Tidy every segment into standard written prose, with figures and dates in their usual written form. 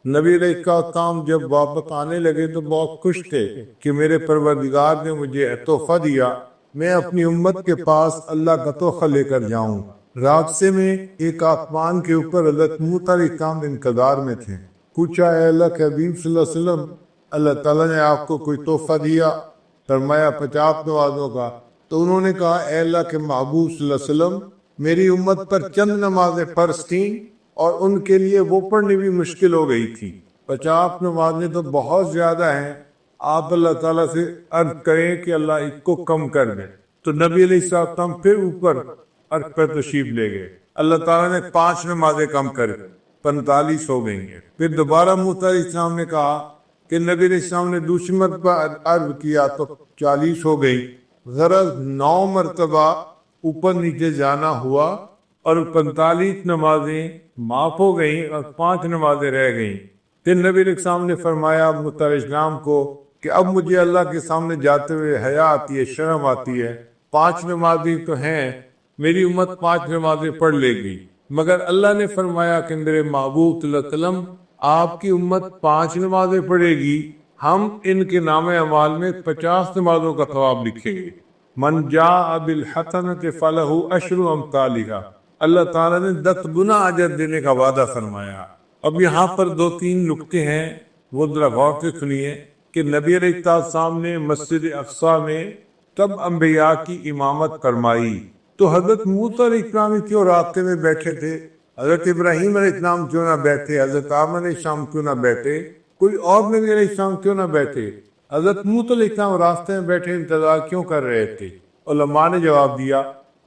نبی علیہ السلام جب واپس آنے لگے تو بہت خوش تھے کہ میرے پروردگار نے مجھے تحفہ دیا، میں اپنی امت کے پاس اللہ کا تحفہ لے کر جاؤں۔ راستے میں ایک آسمان کے اوپر حضرت موسیٰ علیہ السلام انتظار میں تھے۔ پوچھا، اے اللہ کے حبیب صلی اللہ علیہ وسلم، اللہ تعالیٰ نے آپ کو کوئی تحفہ دیا؟ فرمایا 50 نمازوں کا۔ تو انہوں نے کہا، اے اللہ کے محبوب صلی اللہ علیہ وسلم، میری امت پر چند نمازیں فرض تھیں اور ان کے لیے وہ پڑھنی بھی مشکل ہو گئی تھی۔ 50 نمازیں تو بہت زیادہ ہیں، آپ اللہ تعالیٰ سے عرض کریں کہ اللہ اس کو کم کر دیں۔ تو نبی علیہ السلام پھر اوپر عرش پر تشریف لے گئے۔ اللہ تعالیٰ نے 5 نمازیں کم کر 45 ہو گئی ہیں۔ پھر دوبارہ موسیٰ علیہ السلام نے کہا کہ نبی علیہ السلام نے دوسری مرتبہ عرض کیا تو 40 ہو گئی۔ غرض 9 مرتبہ اوپر نیچے جانا ہوا اور 45 نمازیں معاف ہو گئیں اور 5 نمازیں رہ گئیں۔ پھر نبی علیہ السلام نے فرمایا موسیٰ علیہ السلام کو کہ اب مجھے اللہ کے سامنے جاتے ہوئے حیا آتی ہے، شرم آتی ہے۔ 5 نمازیں تو ہیں، میری امت 5 نمازیں پڑھ لے گی، مگر اللہ نے فرمایا کہ میرے محبوب صلی اللہ علیہ وسلم آپ کی امت 5 نمازیں پڑھے گی، ہم ان کے نام اعمال میں 50 نمازوں کا ثواب لکھیں گے۔ من جاء بالحسنۃ فلہ عشر امثالھا، اللہ تعالیٰ نے 10 گنا اجر دینے کا وعدہ فرمایا۔ اب یہاں پر 2-3 نکتے ہیں، وہ ذرا غور سے سنیے کہ نبی علیہ السلام نے مسجد اقصیٰ میں سب انبیاء کی امامت فرمائی، تو حضرت موسیٰ علیہ السلام کیوں راستے میں بیٹھے تھے؟ حضرت ابراہیم علیہ السلام کیوں نہ بیٹھے؟ حضرت آدم علیہ السلام کیوں نہ بیٹھے؟ کوئی اور نبی علیہ السلام کیوں نہ بیٹھے؟ حضرت موسیٰ علیہ السلام راستے میں بیٹھے انتظار کیوں کر رہے تھے؟ علماء نے جواب دیا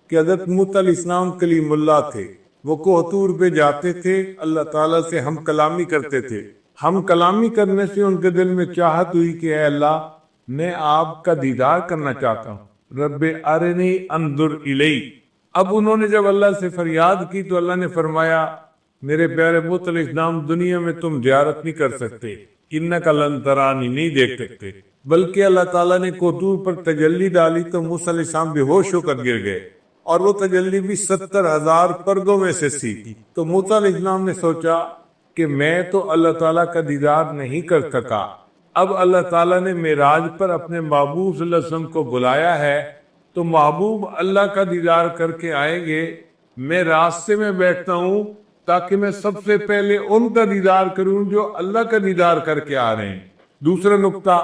کہ حضرت موسیٰ علیہ السلام کلیم اللہ تھے، وہ کوہ طور پہ جاتے تھے، اللہ تعالیٰ سے ہم کلامی کرتے تھے۔ ہم کلامی کرنے سے ان کے دل میں چاہت ہوئی کہ اے اللہ، میں آپ کا دیدار کرنا چاہتا ہوں، رب ارنی انظر الیک۔ اب انہوں نے جب اللہ سے فریاد کی تو اللہ نے فرمایا، میرے پیارے موسیٰ علیہ السلام، دنیا میں تم زیارت نہیں کر سکتے، انک لن ترانی، نہیں دیکھ سکتے۔ بلکہ اللہ تعالیٰ نے کوہ طور پر تجلی ڈالی تو موسیٰ علیہ السلام بے ہوش ہو کر گر گئے، اور وہ تجلی بھی 70,000 پردوں میں سے تھی۔ تو موسیٰ علیہ السلام نے سوچا کہ میں تو اللہ تعالیٰ کا دیدار نہیں کر سکا، اب اللہ تعالیٰ نے معراج پر اپنے محبوب صلی اللہ علیہ وسلم کو بلایا ہے تو محبوب اللہ کا دیدار کر کے آئیں گے، میں راستے میں بیٹھتا ہوں تاکہ میں سب سے پہلے ان کا دیدار کروں جو اللہ کا دیدار کر کے آ رہے ہیں۔ دوسرا نقطہ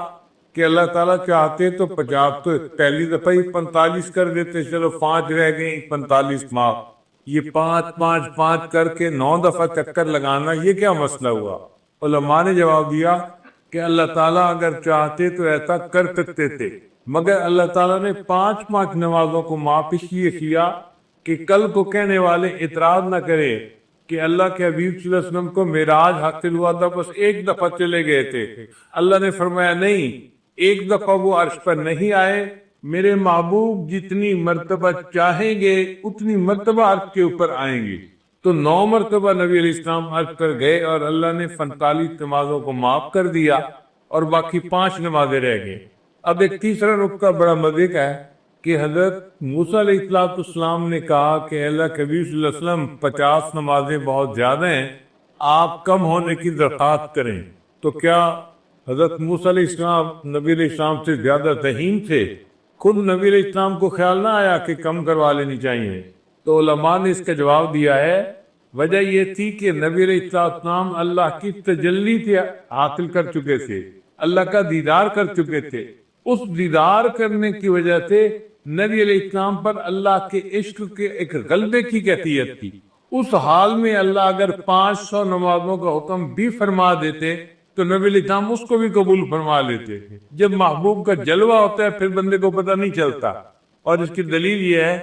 کہ اللہ تعالیٰ چاہتے تو 50 تو پہلی دفعہ ہی 45 کر دیتے، چلو 5 رہ گئیں، 45 معاف۔ یہ 5 کر کے 9 دفعہ چکر لگانا، یہ کیا مسئلہ ہوا؟ علماء نے جواب دیا کہ اللہ تعالیٰ اگر چاہتے تو ایسا کر سکتے تھے، مگر اللہ تعالیٰ نے 5 نمازوں کو معاف اس لیے کیا کہ کل کو کہنے والے اعتراض نہ کرے کہ اللہ کے حبیب صلی اللہ علیہ وسلم کو معراج حاصل ہوا تھا، بس 1 دفعہ چلے گئے تھے۔ اللہ نے فرمایا نہیں، 1 دفعہ وہ عرش پر نہیں آئے، میرے محبوب جتنی مرتبہ چاہیں گے اتنی مرتبہ عرش کے اوپر آئیں گے۔ تو 9 مرتبہ نبی علیہ السلام عرش پر گئے اور اللہ نے 45 نمازوں کو معاف کر دیا اور باقی 5 نمازیں رہ گئے۔ اب ایک تیسرا نقطہ بڑا مزے کا ہے کہ حضرت موسیٰ علیہ السلام نے کہا کہ اللہ کے حبیب صلی اللہ علیہ وسلم 50 نمازیں بہت زیادہ ہیں، آپ کم ہونے کی درخواست کریں۔ تو کیا حضرت موسیٰ علیہ السلام نبی علیہ السلام سے زیادہ ذہین تھے؟ خود نبی علیہ السلام کو خیال نہ آیا کہ کم کروا لینی چاہیے؟ تو علماء نے اس کا جواب دیا ہے، وجہ یہ تھی کہ نبی علیہ السلام اللہ کی تجلی سے حاصل کر چکے تھے، اللہ کا دیدار کر چکے تھے۔ اس دیدار کرنے کی وجہ سے نبی علیہ السلام پر اللہ کے عشق کے ایک غلبے کی کیفیت تھی۔ اس حال میں اللہ اگر 500 نمازوں کا حکم بھی فرما دیتے تو نبی علیہ السلام اس کو بھی قبول فرما لیتے۔ جب محبوب کا جلوہ ہوتا ہے پھر بندے کو پتہ نہیں چلتا، اور اس کی دلیل یہ ہے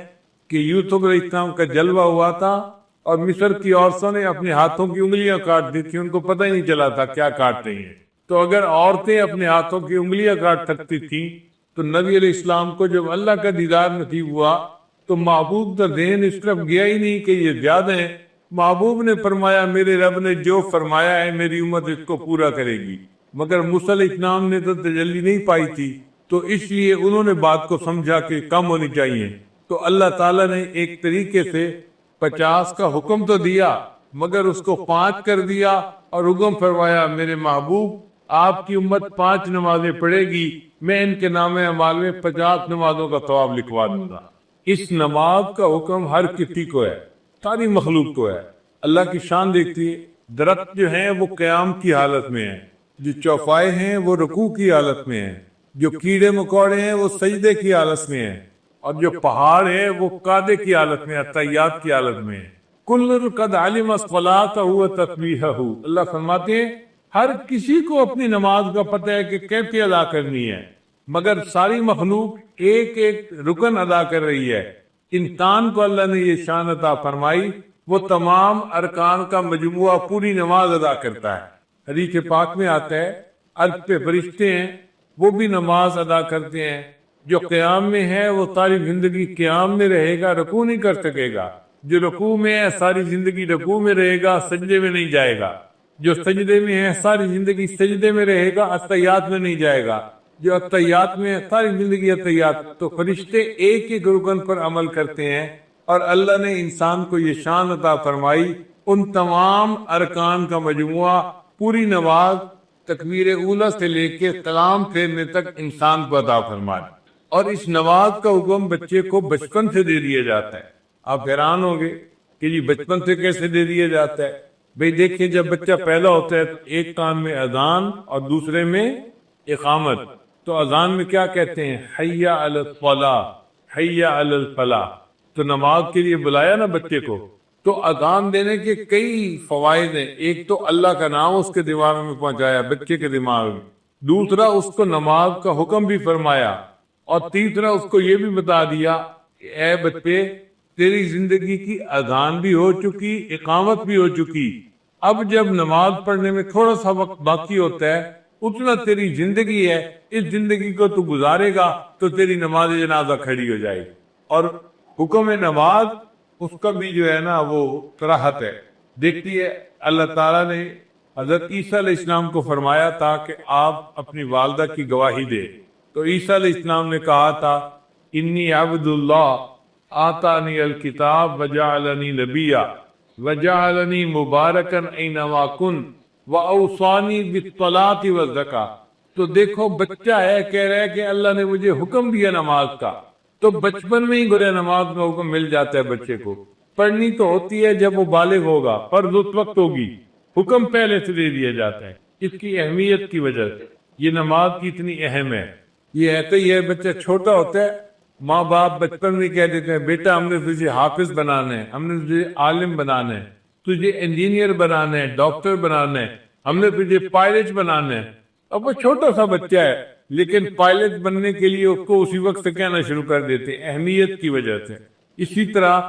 کہ یوسف علیہ السلام کا جلوہ ہوا تھا اور مصر کی عورتوں نے اپنے ہاتھوں کی انگلیاں کاٹ دی تھی، ان کو پتہ ہی نہیں چلا تھا کیا کاٹ رہی ہیں۔ تو اگر عورتیں اپنے ہاتھوں کی انگلیاں کاٹ سکتی تھیں تو نبی علیہ السلام کو جب اللہ کا دیدار نصیب ہوا تو محبوب کا ذہن اس طرف گیا ہی نہیں کہ یہ زیادہ ہیں۔ محبوب نے فرمایا میرے رب نے جو فرمایا ہے میری امت اس کو پورا کرے گی، مگر موسیٰ علیہ السلام نے تو تجلی نہیں پائی تھی، تو اس لیے انہوں نے بات کو سمجھا کہ کم ہونی چاہیے۔ تو اللہ تعالیٰ نے ایک طریقے سے 50 کا حکم تو دیا مگر اس کو 5 کر دیا اور حکم فرمایا میرے محبوب آپ کی امت 5 نمازیں پڑھے گی، میں ان کے نام اعمال میں 50 نمازوں کا ثواب لکھوا دوں گا۔ اس نماز کا حکم ہر کسی کو ہے، ساری مخلوق کو ہے۔ اللہ کی شان دیکھتی ہے، درخت جو ہیں وہ قیام کی حالت میں ہیں، جو چوپائے ہیں وہ رکوع کی حالت میں ہیں، جو کیڑے مکوڑے ہیں وہ سجدے کی حالت میں ہیں، اور جو پہاڑ ہے وہ قعدے کی حالت میں، تحیات کی حالت میں ہے۔ کل قد علم الصلاۃ و تسبیحہ، اللہ فرماتے ہیں ہر کسی کو اپنی نماز کا پتہ ہے کہ کیسے ادا کرنی ہے، مگر ساری مخلوق ایک ایک رکن ادا کر رہی ہے۔ انسان کو اللہ نے یہ شان عطا فرمائی، وہ تمام ارکان کا مجموعہ پوری نماز ادا کرتا ہے۔ حدیث پاک میں آتا ہے عرش پہ فرشتے ہیں، وہ بھی نماز ادا کرتے ہیں۔ جو قیام میں ہے وہ ساری زندگی قیام میں رہے گا، رکوع نہیں کر سکے گا۔ جو رکوع میں ہے ساری زندگی رکوع میں رہے گا، سجدے میں نہیں جائے گا۔ جو سجدے میں ہے ساری زندگی سجدے میں رہے گا، اتحیات میں نہیں جائے گا۔ جو اتحیات میں ہے ساری زندگی اتحیات۔ تو فرشتے ایک ایک رکن پر عمل کرتے ہیں، اور اللہ نے انسان کو یہ شان عطا فرمائی، ان تمام ارکان کا مجموعہ پوری نماز تکبیر اولیٰ سے لے کے سلام پھیرنے تک انسان کو عطا فرمائی۔ اور اس نماز کا حکم بچے کو بچپن سے دے دیا جاتا ہے۔ آپ حیران ہوں گے کہ جی بچپن سے کیسے دے دیا جاتا ہے؟ بھئی دیکھیں، جب بچہ پیدا ہوتا ہے تو ایک کان میں اذان اور دوسرے میں اقامت۔ تو اذان میں کیا کہتے ہیں؟ حی علی الصلاۃ، حی علی الفلاح۔ تو نماز کے لیے بلایا نا بچے کو، تو اذان دینے کے کئی فوائد ہیں۔ ایک تو اللہ کا نام اس کے دماغ میں پہنچایا، بچے کے دماغ میں۔ دوسرا، اس کو نماز کا حکم بھی فرمایا، اور تیسرا اس کو یہ بھی بتا دیا کہ اے بچے، تیری زندگی کی اذان بھی ہو چکی، اقامت بھی ہو چکی، اب جب نماز پڑھنے میں تھوڑا سا وقت باقی ہوتا ہے، اتنا تیری زندگی ہے، اس زندگی کو تو گزارے گا تو تیری نماز جنازہ کھڑی ہو جائے گی۔ اور حکم نماز اس کا بھی جو ہے نا وہ صراحت ہے۔ دیکھتی ہے اللہ تعالیٰ نے حضرت عیسیٰ علیہ السلام کو فرمایا تھا کہ آپ اپنی والدہ کی گواہی دے، تو عیسیٰ علیہ السلام نے کہا تھا انی عبد اللہ آتانی الکتاب وجعلنی نبیا وجعلنی مبارکن اینما کنت واوصانی بالصلاۃ والزکاۃ۔ تو دیکھو بچہ ہے، کہہ رہا ہے کہ اللہ نے مجھے حکم دیا نماز کا، تو بچپن میں ہی گرے نماز کا حکم مل جاتا ہے بچے کو۔ پڑھنی تو ہوتی ہے جب وہ بالغ ہوگا، فرض اس وقت ہوگی، حکم پہلے سے دے دیا جاتا ہے۔ اس کی اہمیت کی وجہ سے یہ نماز کی اتنی اہم ہے۔ یہ ایسے ہی ہے، بچہ چھوٹا ہوتا ہے، ماں باپ بچپن میں کہہ دیتے ہیں بیٹا ہم نے تجھے حافظ بنانا ہے، ہم نے تجھے عالم بنانا ہے، تجھے انجینئر بنانا ہے، ڈاکٹر بنانا ہے، ہم نے تجھے پائلٹ بنانا ہے۔ اب وہ چھوٹا سا بچہ ہے، لیکن پائلٹ بننے کے لیے اس کو اسی وقت سے کہنا شروع کر دیتے ہیں، اہمیت کی وجہ سے۔ اسی طرح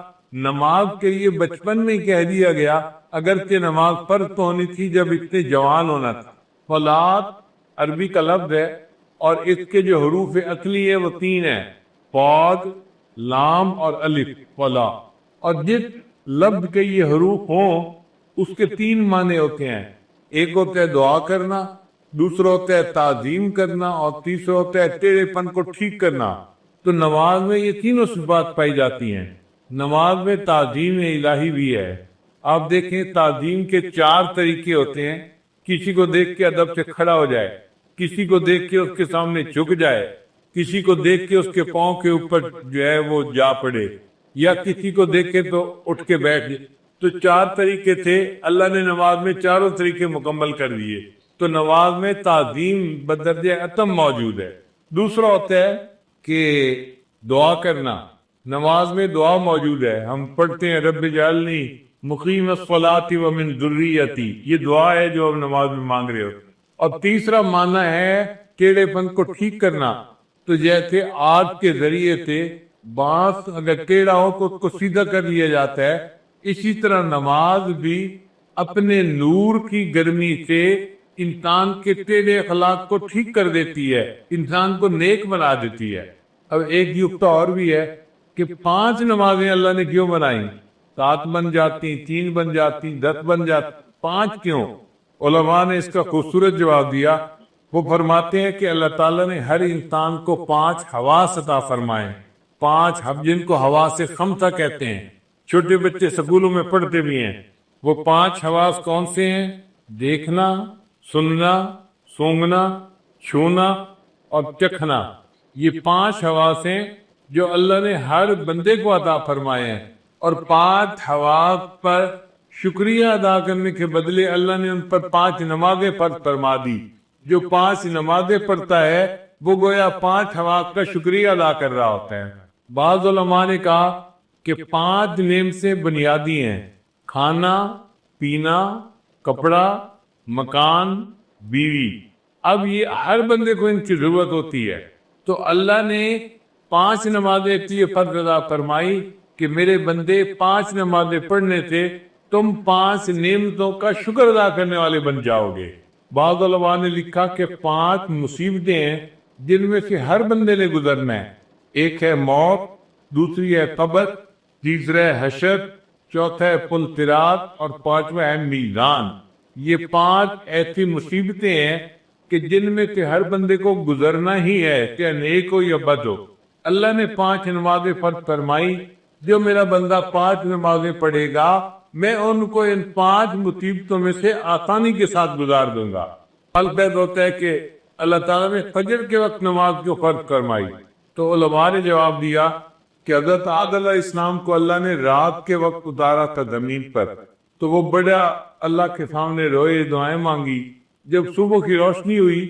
نماز کے لیے بچپن میں کہہ دیا گیا، اگرچہ نماز فرض تو ہونی تھی جب اتنے جوان ہونا تھا۔ صلاۃ عربی کا لفظ ہے، اور اس کے جو حروف اصلی ہیں وہ 3 ہیں، صاد، لام اور الف، صلاۃ۔ اور جس لفظ کے یہ حروف ہوں اس کے 3 معنی ہوتے ہیں۔ ایک ہوتا ہے دعا کرنا، دوسرا ہوتا ہے تعظیم کرنا، اور تیسرا ہوتا ہے ٹیڑھے پن کو ٹھیک کرنا۔ تو نماز میں یہ تینوں صفات پائی جاتی ہیں۔ نماز میں تعظیم الہی بھی ہے۔ آپ دیکھیں تعظیم کے 4 طریقے ہوتے ہیں۔ کسی کو دیکھ کے ادب سے کھڑا ہو جائے، کسی کو دیکھ کے اس کے سامنے جھک جائے، کسی کو دیکھ کے اس کے پاؤں کے اوپر جو ہے وہ جا پڑے، یا کسی کو دیکھ کے تو اٹھ کے بیٹھ جائے۔ تو 4 طریقے تھے، اللہ نے نماز میں چاروں طریقے مکمل کر دیے۔ تو نماز میں تعظیم بدرجہ اتم موجود ہے۔ دوسرا ہوتا ہے کہ دعا کرنا، نماز میں دعا موجود ہے۔ ہم پڑھتے ہیں رب اجعلنی مقیم الصلاۃ ومن ذریتی، یہ دعا ہے جو ہم نماز میں مانگ رہے ہوتے ہیں۔ اور تیسرا معنی ہے ٹیڑھے پن کو ٹھیک کرنا۔ تو جیسے آگ کے ذریعے سے بانس اگر ٹیڑھا ہو تو اس کو سیدھا کر لیا جاتا ہے، اسی طرح نماز بھی اپنے نور کی گرمی سے انسان کے ٹیڑھے اخلاق کو ٹھیک کر دیتی ہے، انسان کو نیک بنا دیتی ہے۔ اب ایک نکتہ اور بھی ہے کہ 5 نمازیں اللہ نے کیوں بنائیں؟ 7 بن جاتی، 3 بن جاتی، 10 بن جاتی، 5 کیوں؟ علماء نے اس کا خوبصورت جواب دیا۔ وہ فرماتے ہیں کہ اللہ تعالیٰ نے ہر انسان کو 5 حواس عطا فرمائے، 5 جن کو حواس خمسہ کہتے ہیں۔ چھوٹے بچے سکولوں میں پڑھتے بھی ہیں۔ وہ 5 حواس کون سے ہیں؟ دیکھنا، سننا، سونگھنا، چھونا اور چکھنا، یہ 5 حواس ہیں جو اللہ نے ہر بندے کو عطا فرمائے ہیں، اور 5 حواس پر شکریہ ادا کرنے کے بدلے اللہ نے ان پر 5 نمازیں فرض فرما دی۔ جو 5 نمازیں پڑھتا ہے وہ گویا 5 حواس کا شکریہ ادا کر رہا ہوتا ہے۔ بعض علماء نے کہا کہ 5 نعمتیں بنیادی ہیں: کھانا، پینا، کپڑا، مکان، بیوی۔ اب یہ ہر بندے کو ان کی ضرورت ہوتی ہے، تو اللہ نے 5 نمازیں اس لیے فرض ادا فرمائی کہ میرے بندے 5 نمازیں پڑھنے سے تم 5 نعمتوں کا شکر ادا کرنے والے بن جاؤ گے۔ بعض علماء نے لکھا کہ 5 مصیبتیں ہیں جن میں سے ہر بندے نے گزرنا ہے۔ ایک ہے موت، دوسری ہے قبر، تیسرا ہے حشر، چوتھا ہے پل صراط اور 5واں ہے میزان۔ یہ 5 ایسی مصیبتیں ہیں کہ جن میں سے ہر بندے کو گزرنا ہی ہے، کہ نیک ہو یا بد ہو۔ اللہ نے 5 نمازیں فرض فرمائی، جو میرا بندہ 5 نمازیں پڑھے گا میں ان کو ان 5 مصیبتوں میں سے آسانی کے ساتھ گزار دوں گا۔ البتہ ہوتا ہے کہ اللہ تعالیٰ نے فجر کے وقت نماز کو فرض فرمائی، تو علماء نے جواب دیا کہ حضرت آدم علیہ السلام کو اللہ نے رات کے وقت اتارا تھا زمین پر، تو وہ بڑا اللہ کے سامنے روئے، دعائیں مانگی۔ جب صبح کی روشنی ہوئی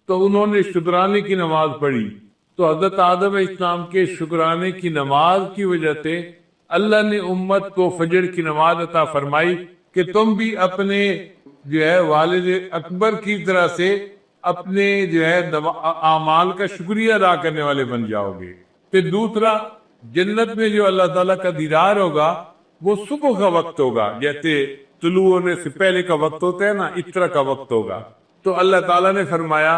تو انہوں نے شکرانے کی نماز پڑھی، تو حضرت آدم علیہ السلام کے شکرانے کی نماز کی وجہ سے اللہ نے امت کو فجر کی نماز عطا فرمائی کہ تم بھی اپنے والد اکبر کی طرح سے اپنے اعمال کا شکریہ ادا کرنے والے بن جاؤ گے۔ پھر دوسرا، جنت میں جو اللہ تعالیٰ کا دیدار ہوگا وہ صبح کا وقت ہوگا، جیسے طلوع ہونے سے پہلے کا وقت ہوتا ہے نا، اس طرح کا وقت ہوگا۔ تو اللہ تعالیٰ نے فرمایا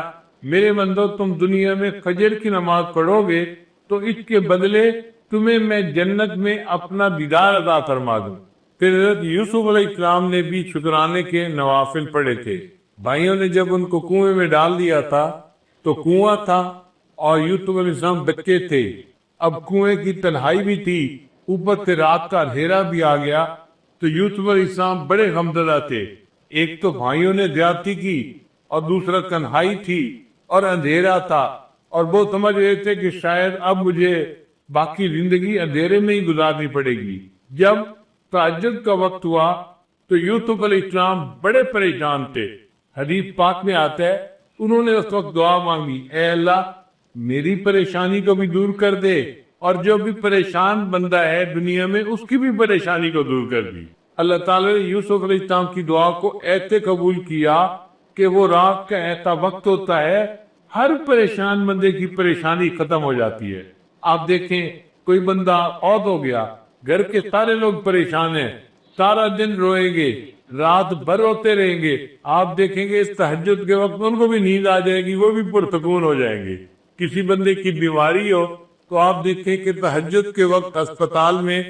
میرے بندو تم دنیا میں فجر کی نماز پڑھو گے تو اس کے بدلے تمہیں میں جنت میں اپنا دیدار عطا فرما دوں۔ پھر حضرت یوسف علیہ السلام نے بھی شکرانے کے نوافل پڑھے تھے۔ بھائیوں نے جب ان کو کنویں میں ڈال دیا تھا تو کنواں تھا اور یوسف علیہ السلام بچے تھے، اب کنویں کی تنہائی بھی تھی، اوپر سے رات کا اندھیرا بھی آ گیا، تو یوسف علیہ السلام بڑے غمزدہ تھے۔ ایک تو بھائیوں نے زیادتی کی اور دوسرا تنہائی تھی اور اندھیرا تھا، اور وہ سمجھ رہے تھے کہ شاید اب مجھے باقی زندگی اندھیرے میں ہی گزارنی پڑے گی۔ جب تہجد کا وقت ہوا تو یوسف علیہ السلام بڑے پریشان تھے۔ حدیث پاک میں آتا ہے انہوں نے اس وقت دعا مانگی، اے اللہ میری پریشانی کو بھی دور کر دے، اور جو بھی پریشان بندہ ہے دنیا میں اس کی بھی پریشانی کو دور کر دی۔ اللہ تعالیٰ نے یوسف علیہ السلام کی دعا کو ایسے قبول کیا کہ وہ رات کا ایسا وقت ہوتا ہے ہر پریشان بندے کی پریشانی ختم ہو جاتی ہے۔ آپ دیکھیں کوئی بندہ فوت ہو گیا، گھر کے سارے لوگ پریشان ہیں، سارا دن روئیں گے، رات بھر روتے رہیں گے، آپ دیکھیں گے اس تہجد کے وقت ان کو بھی نیند آ جائے گی، وہ بھی پرسکون ہو جائیں گے۔ کسی بندے کی بیماری ہو تو آپ دیکھیں کہ تہجد کے وقت اسپتال میں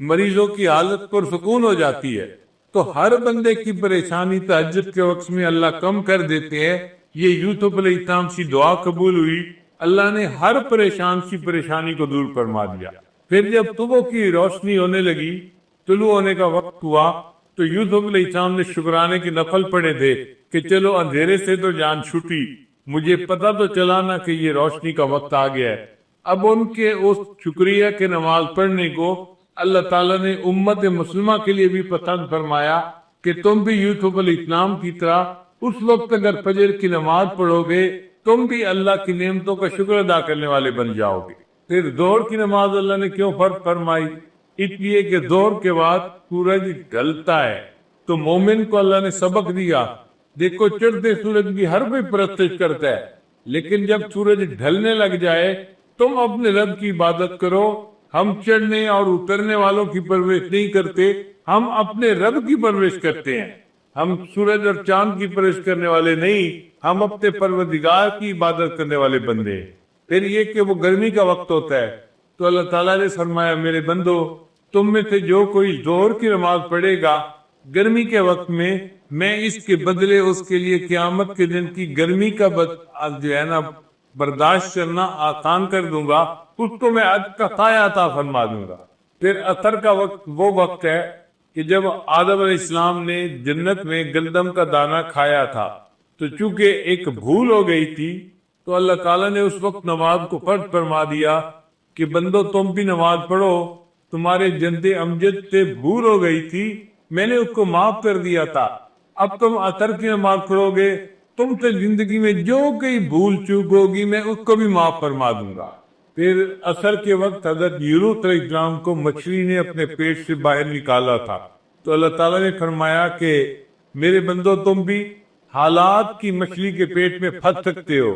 مریضوں کی حالت پرسکون ہو جاتی ہے۔ تو ہر بندے کی پریشانی تہجد کے وقت میں اللہ کم کر دیتے ہیں۔ یہ یوسف علیہ السلام کی دعا قبول ہوئی، اللہ نے ہر پریشان کی پریشانی کو دور فرما دیا۔ پھر جب صبح کی روشنی ہونے لگی، طلوع ہونے کا وقت ہوا، تو یوسف علیہ السلام نے شکرانے کی نفل پڑھے تھے کہ چلو اندھیرے سے تو جان چھوٹی، مجھے پتہ تو چلا نا کہ یہ روشنی کا وقت آ گیا ہے۔ اب ان کے اس شکریہ کے نماز پڑھنے کو اللہ تعالیٰ نے امت مسلمہ کے لیے بھی پسند فرمایا کہ تم بھی یوسف علیہ السلام کی طرح اس وقت اگر فجر کی نماز پڑھو گے تم بھی اللہ کی نعمتوں کا شکر ادا کرنے والے بن جاؤ گے۔ پھر ظہر کی نماز اللہ نے کیوں فرض فرمائی؟ اس لیے کہ ظہر کے بعد سورج ڈھلتا ہے، تو مومن کو اللہ نے سبق دیا، دیکھو چڑھتے سورج کی ہر کوئی پرستش کرتا ہے، لیکن جب سورج ڈھلنے لگ جائے تم اپنے رب کی عبادت کرو۔ ہم چڑھنے اور اترنے والوں کی پرورش نہیں کرتے، ہم اپنے رب کی پرورش کرتے ہیں۔ ہم سورج اور چاند کی پرورش کرنے والے نہیں، ہم اپنے پروردگار کی عبادت کرنے والے بندے ہیں۔ پھر یہ کہ وہ گرمی کا وقت ہوتا ہے تو اللہ تعالیٰ نے فرمایا میرے بندو تم میں سے جو کوئی ظہر کی نماز پڑھے گا گرمی کے وقت میں اس کے بدلے اس کے لیے قیامت کے دن کی گرمی کا برداشت کرنا آسان کر دوں گا، اس کو میں عرش کا سایہ عطا فرما دوں گا۔ پھر عصر کا وقت وہ وقت ہے کہ جب آدم علیہ السلام نے جنت میں گندم کا دانہ کھایا تھا تو چونکہ ایک بھول ہو گئی تھی تو اللہ تعالیٰ نے اس وقت نماز کو فرض فرما دیا کہ بندو تم بھی نماز پڑھو، تمہارے جد امجد سے بھول ہو گئی تھی، میں نے اس کو معاف کر دیا تھا، اب تم اثر کی نماز پڑھو گے، تم سے زندگی میں جو کوئی بھول چوک ہوگی میں اس کو بھی معاف فرما دوں گا۔ پھر عصر کے وقت حضرت یونس علیہ السلام کو مچھلی نے اپنے پیٹ سے باہر نکالا تھا تو اللہ تعالیٰ نے فرمایا کہ میرے بندو تم بھی حالات کی مچھلی کے پیٹ میں پھنس سکتے ہو۔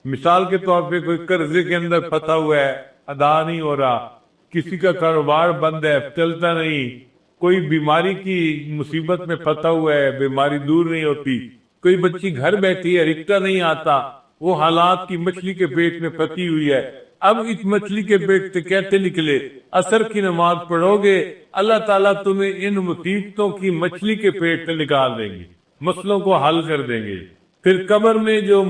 مثال کے طور پہ کوئی قرضے کے اندر پھنسا ہوا ہے، ادا نہیں ہو رہا، کسی کا کاروبار بند ہے، چلتا نہیں، کوئی بیماری کی مصیبت میں پھنسا ہوا ہے، بیماری دور نہیں ہوتی، کوئی بچی گھر بیٹھی ہے، رشتہ نہیں آتا، وہ حالات کی مچھلی کے پیٹ میں پھنسی ہوئی ہے۔ اب اس مچھلی کے پیٹ سے کیسے نکلے؟ عصر کی نماز پڑھو گے، اللہ تعالیٰ تمہیں ان مصیبتوں کی مچھلی کے پیٹ سے نکال دیں گے، مسئلوں کو حل کر دیں گے۔ پھر قبر میں جو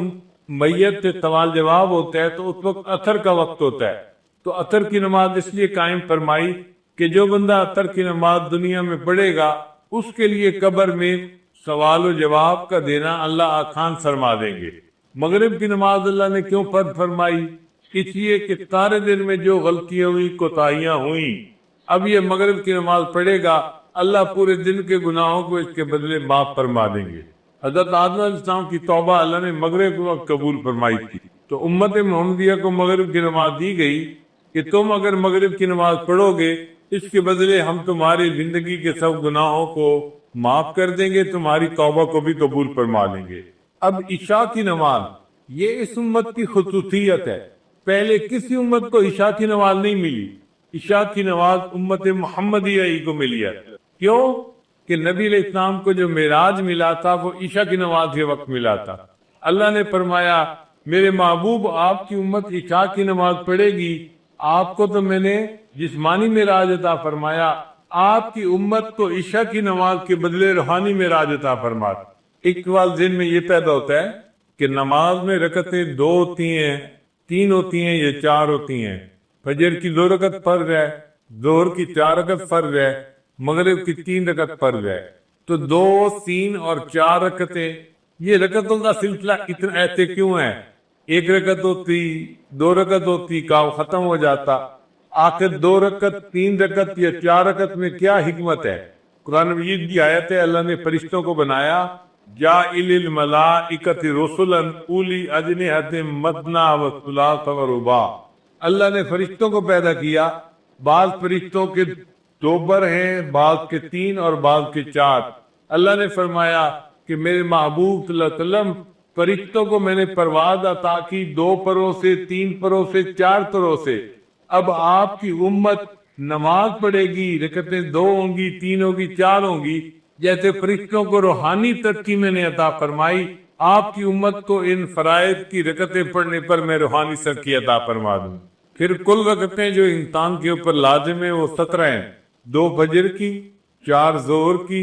میت سے سوال جواب ہوتا ہے تو اس وقت عصر کا وقت ہوتا ہے، تو عصر کی نماز اس لیے قائم فرمائی کہ جو بندہ عصر کی نماز دنیا میں پڑھے گا اس کے لیے قبر میں سوال و جواب کا دینا اللہ آسان فرما دیں گے۔ مغرب کی نماز اللہ نے کیوں فرض فرمائی؟ اس لیے کہ سارے دن میں جو غلطیاں ہوئی، کوتاہیاں ہوئیں، اب یہ مغرب کی نماز پڑھے گا، اللہ پورے دن کے گناہوں کو اس کے بدلے معاف فرما دیں گے۔ حضرت آدم علیہ السلام کی توبہ اللہ نے مغرب کے وقت قبول فرمائی تھی، تو امت محمدیہ کو مغرب کی نماز دی گئی کہ تم اگر مغرب کی نماز پڑھو گے اس کے بدلے ہم تمہاری زندگی کے سب گناہوں کو معاف کر دیں گے، تمہاری توبہ کو بھی قبول فرما لیں گے۔ اب عشاء کی نماز یہ اس امت کی خصوصیت ہے، پہلے کسی امت کو عشاء کی نماز نہیں ملی، عشاء کی نماز امت محمدیہ ہی کو ملی ہے۔ کیوں کہ نبی علیہ السلام کو جو معراج ملا تھا وہ عشاء کی نماز کے وقت ملا تھا۔ اللہ نے فرمایا میرے محبوب آپ کی امت عشاء کی نماز پڑھے گی، آپ کو تو میں نے جسمانی معراج عطا فرمایا، آپ کی امت کو عشاء کی نماز کے بدلے روحانی معراج عطا فرما۔ ایک سوال ذہن میں یہ پیدا ہوتا ہے کہ نماز میں رکعتیں 2 ہوتی ہیں، 3 ہوتی ہیں یا 4 ہوتی ہیں؟ فجر کی 2 رکعت فرض ہے، ظہر کی 4 رکعت فرض ہے، مغرب کی 3 رکعت فرض ہے، تو 2، 3 اور 4 رکعتیں، یہ رکعتوں کا سلسلہ اتنا ایسے کیوں ہے؟ 1 رکعت ہوتی، 2 رکعت ہوتی، کام ختم ہو جاتا، آخر 2 رکعت، 3 رکعت یا 4 رکعت میں کیا حکمت ہے؟ قرآن مجید کی آیت ہے اللہ نے فرشتوں کو بنایا جاعل الملائکۃ رسلا اولی اجنحۃ مثنی و ثلاث و رباع، اللہ نے فرشتوں کو پیدا کیا، بعض فرشتوں کے 2 پر ہیں، بعض کے 3 اور بعض کے 4۔ اللہ نے فرمایا کہ میرے محبوب صلی اللہ علیہ وسلم فرشتوں کو میں نے پرواز عطا کی 2 پروں سے، 3 پروں سے، 4 پروں سے۔ اب آپ کی امت نماز پڑھے گی، رکعتیں 2 ہوں گی، 3 ہوگی، 4 ہوں گی، جیسے فرشتوں کو روحانی ترقی میں نے عطا فرمائی، آپ کی امت کو ان فرائض کی رکعتیں پڑھنے پر میں روحانی ترقی عطا فرما دوں۔ پھر کل رکعتیں جو انسان کے اوپر لازم ہیں وہ 17 ہیں، 2 فجر کی، 4 ظہر کی،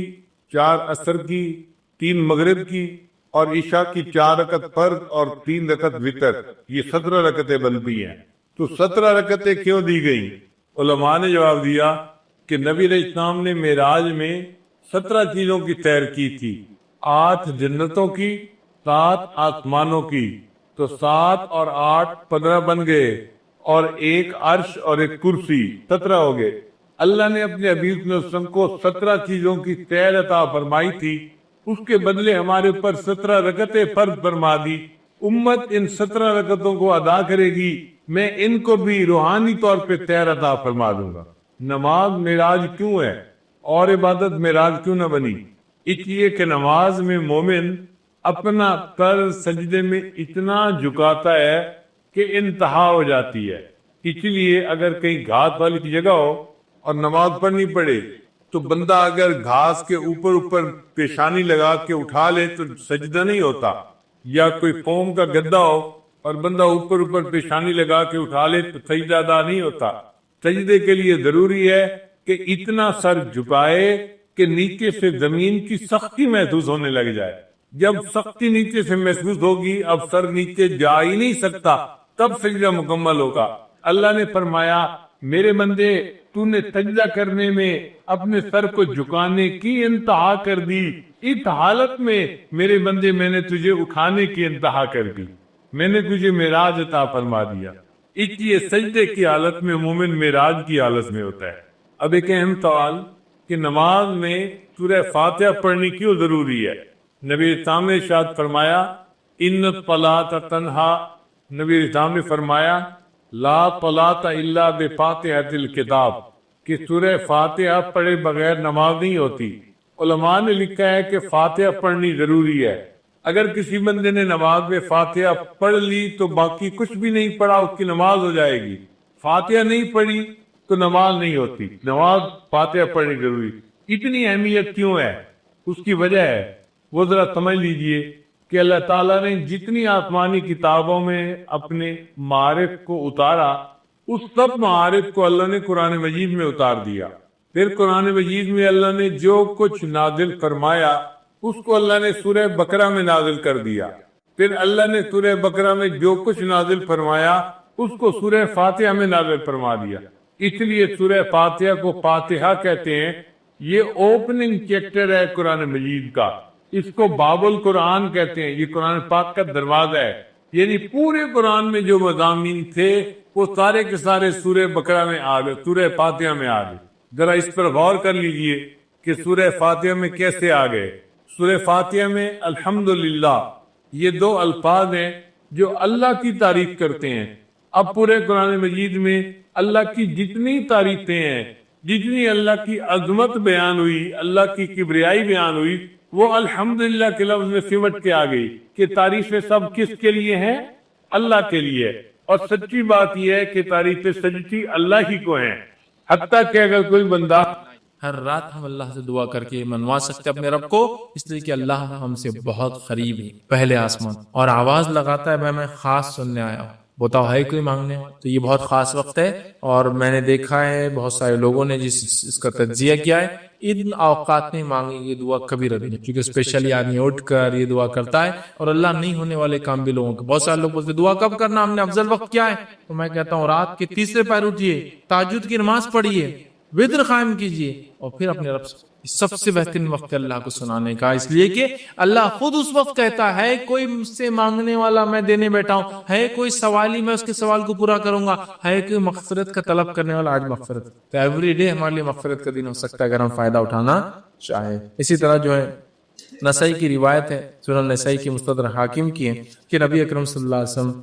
4 عصر کی، 3 مغرب کی، اور عشاء کی 4 رکعت فرض اور 3 رکعت وتر، یہ 17 رکعتیں بنتی ہیں۔ تو 17 رکعتیں کیوں دی گئی؟ علماء نے جواب دیا کہ نبی علیہ السلام نے معراج میں 17 چیزوں کی سیر کی تھی، 8 جنتوں کی، 7 آسمانوں کی، تو 7 اور 8 15 بن گئے، اور 1 عرش اور 1 کرسی، 17 ہو گئے۔ اللہ نے اپنے حبیب صلی اللہ علیہ وسلم کو 17 چیزوں کی سیر عطا فرمائی تھی، اس کے بدلے ہمارے اوپر 17 رکعتیں فرض فرما دی۔ امت ان 17 رکعتوں کو ادا کرے گی، میں ان کو بھی روحانی طور پہ سیر عطا فرما دوں گا۔ نماز معراج کیوں ہے اور عبادت معراج کیوں نہ بنی؟ اس لیے کہ نماز میں مومن اپنا سر سجدے میں اتنا جھکاتا ہے کہ انتہا ہو جاتی ہے۔ اس لیے اگر کہیں گھاس والی جگہ ہو اور نماز پڑھنی پڑے تو بندہ اگر گھاس کے اوپر پیشانی لگا کے اٹھا لے تو سجدہ نہیں ہوتا، یا کوئی قوم کا گدا ہو اور بندہ اوپر پیشانی لگا کے اٹھا لے تو سجدہ ادا نہیں ہوتا۔ سجدے کے لیے ضروری ہے کہ اتنا سر جھکائے کہ نیچے سے زمین کی سختی محسوس ہونے لگ جائے۔ جب سختی نیچے سے محسوس ہوگی، اب سر نیچے جا ہی نہیں سکتا، تب سجدہ مکمل ہوگا۔ اللہ نے فرمایا میرے بندے تو نے سجدہ کرنے میں اپنے سر کو جھکانے کی انتہا کر دی، اس حالت میں میرے بندے میں نے تجھے اٹھانے کی انتہا کر دی، میں نے تجھے معراج عطا فرما دیا۔ اس لیے سجدے کی حالت میں مومن معراج کی حالت میں ہوتا ہے۔ اب ایک اہم سوال کہ نماز میں سورہ فاتحہ پڑھنی کیوں ضروری ہے؟ نبی اسلام نے ارشاد فرمایا ان الصلاۃ تنہا، نبی اسلام نے فرمایا لا صلاۃ الا بفاتحۃ الکتاب، کہ سورہ فاتحہ پڑھے بغیر نماز نہیں ہوتی۔ علماء نے لکھا ہے کہ فاتحہ پڑھنی ضروری ہے۔ اگر کسی بندے نے نماز میں فاتحہ پڑھ لی تو باقی کچھ بھی نہیں پڑھا، اس کی نماز ہو جائے گی۔ فاتحہ نہیں پڑھی تو نماز نہیں ہوتی، نماز فاتحہ پڑھنی ضروری۔ اتنی اہمیت کیوں ہے؟ اس کی وجہ ہے وہ ذرا سمجھ لیجئے کہ اللہ تعالیٰ نے جتنی آسمانی کتابوں میں اپنے معارف کو اتارا، اس سب معارف کو اللہ نے قرآن مجید میں اتار دیا۔ پھر قرآن مجید میں اللہ نے جو کچھ نازل فرمایا اس کو اللہ نے سورہ بقرہ میں نازل کر دیا۔ پھر اللہ نے سورہ بقرہ میں جو کچھ نازل فرمایا اس کو سورہ فاتحہ میں نازل فرما دیا۔ اس لیے سورہ فاتحہ کو فاتحہ کہتے ہیں۔ یہ اوپننگ چیپٹر ہے قرآن مجید کا، اس کو باب القرآن کہتے ہیں۔ یہ قرآن پاک کا دروازہ ہے، یعنی پورے قرآن میں جو مضامین تھے وہ سارے کے سارے سورہ بقرہ میں آ گئے، سورہ فاتحہ میں آ گئے۔ ذرا اس پر غور کر لیجئے کہ سورہ فاتحہ میں کیسے آ گئے۔ سورہ فاتحہ میں الحمدللہ یہ دو الفاظ ہیں جو اللہ کی تعریف کرتے ہیں۔ اب پورے قرآن مجید میں اللہ کی جتنی تعریفیں ہیں، جتنی اللہ کی عظمت بیان ہوئی، اللہ کی کبریائی بیان ہوئی، وہ الحمدللہ کے لفظ میں سمٹ کے آ گئی کہ تعریفیں سب کس کے لیے ہیں؟ اللہ کے لیے۔ اور سچی بات یہ ہے کہ تعریفیں سچی اللہ ہی کو ہیں۔ حتیٰ کہ اگر کوئی بندہ ہر رات ہم اللہ سے دعا کر کے منوا سکتے اپنے رب کو، اس لیے کہ اللہ ہم سے بہت قریب ہے، پہلے آسمان، اور آواز لگاتا ہے میں خاص سننے آیا ہوں، بتاؤ ہے کوئی مانگنے والا؟ تو یہ بہت خاص وقت ہے، اور میں نے دیکھا ہے بہت سارے لوگوں نے اس کا تجزیہ کیا ہے، ان اوقات میں مانگی یہ دعا کبھی رد نہیں، کیونکہ اسپیشلی آدمی اٹھ کر یہ دعا کرتا ہے، اور اللہ نہیں ہونے والے کام بھی لوگوں کے۔ بہت سارے لوگ بولتے دعا کب کرنا، ہم نے افضل وقت کیا ہے؟ تو میں کہتا ہوں رات کے تیسرے پہر اٹھیے، تہجد کی نماز پڑھیے، وتر قائم کیجیے، اور پھر اپنے رب سب سے بہترین وقت اللہ کو سنانے کا، اس لیے کہ اللہ خود اس وقت کہتا ہے کوئی مجھ سے مانگنے والا میں دینے بیٹھا ہوں، ہے کوئی سوالی میں اس کے سوال کو پورا کروں گا، ہے کوئی مغفرت کا طلب کرنے والا آج مغفرت۔ تو ایوری ڈے ہمارے لیے مغفرت کا دن ہو سکتا ہے اگر ہم فائدہ اٹھانا چاہے۔ اسی طرح جو ہے نسائی کی روایت ہے، سنن نسائی کی مستدرک حاکم کی ہے کہ نبی اکرم صلی اللہ علیہ وسلم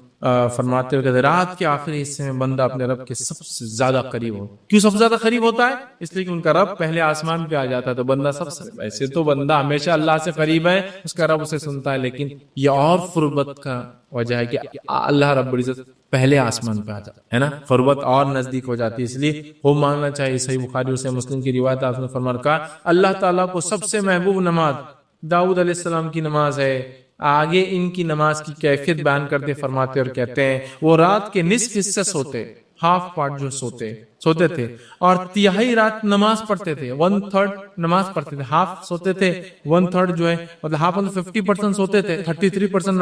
فرماتے ہوئے کہ رات کے آخری حصے میں بندہ اپنے رب کے سب سے زیادہ قریب ہو۔ کیوں سب سے زیادہ قریب ہوتا ہے؟ اس لیے کہ ان کا رب پہلے آسمان پہ آ جاتا ہے، تو بندہ سب سے، ایسے تو بندہ ہمیشہ اللہ سے قریب ہے، اس کا رب اسے سنتا ہے، لیکن یہ اور قربت کا وجہ ہے کہ اللہ رب العزت پہلے آسمان پہ آ جاتا ہے نا، قربت اور نزدیک ہو جاتی ہے، اس لیے وہ مانگنا چاہیے۔ صحیح بخاری اور مسلم کی روایت آپ نے فرمان کہا اللہ تعالیٰ کو سب سے محبوب نماز داؤد علیہ السلام کی نماز ہے۔ آگے ان کی نماز کی کیفیت بیان کرتے فرماتے اور کہتے ہیں وہ رات کے نصف حصے سوتے، ہاف پارٹ جو سوتے تھے، اور تہائی رات نماز پڑھتے تھے، 1/3 نماز پڑھتے تھے، ہاف سوتے تھے، 1/3 جو ہے مطلب ہاف 50% سوتے تھے، 33%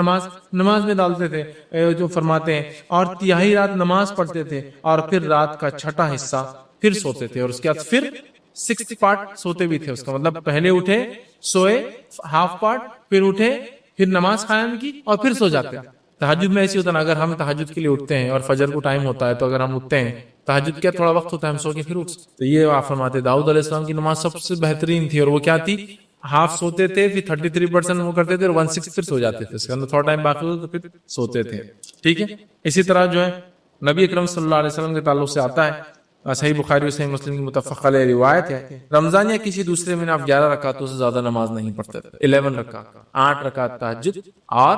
نماز میں ڈالتے تھے جو فرماتے ہیں، اور تہائی رات نماز پڑھتے تھے، اور پھر رات کا چھٹا حصہ پھر سوتے تھے، اور اس کے بعد پھر 6 پارٹ سوتے بھی تھے۔ اس کا مطلب پہلے اٹھے، سوئے ہاف پارٹ، پھر اٹھے، پھر نماز قائم کی، اور پھر سو جاتے ہیں۔ تہجد میں ایسی ہوتا ہے نا، اگر ہم تہجد کے لیے اٹھتے ہیں اور فجر کو ٹائم ہوتا ہے، تو اگر ہم اٹھتے ہیں تہجد کیا تھوڑا وقت ہوتا ہے، ہم سو کے پھر اٹھ، تو یہ آپ فرماتے داؤد علیہ السلام کی نماز سب سے بہترین تھی، اور وہ کیا تھی؟ ہاف سوتے تھے، پھر 33% وہ کرتے تھے، اور 1/6 پھر سو جاتے تھے، اس کے اندر تھوڑا ٹائم باقی ہوتا تو پھر سوتے تھے۔ ٹھیک ہے، اسی طرح جو ہے نبی اکرم صلی اللہ علیہ وسلم کے تعلق سے آتا ہے، صحیح بخاری اور صحیح مسلم کی متفق علیہ روایت ہے، رمضان یا کسی دوسرے میں آپ 11 رکعتوں سے زیادہ نماز نہیں پڑھتے تھے، 11 رکعت، 8 رکعت تہجد اور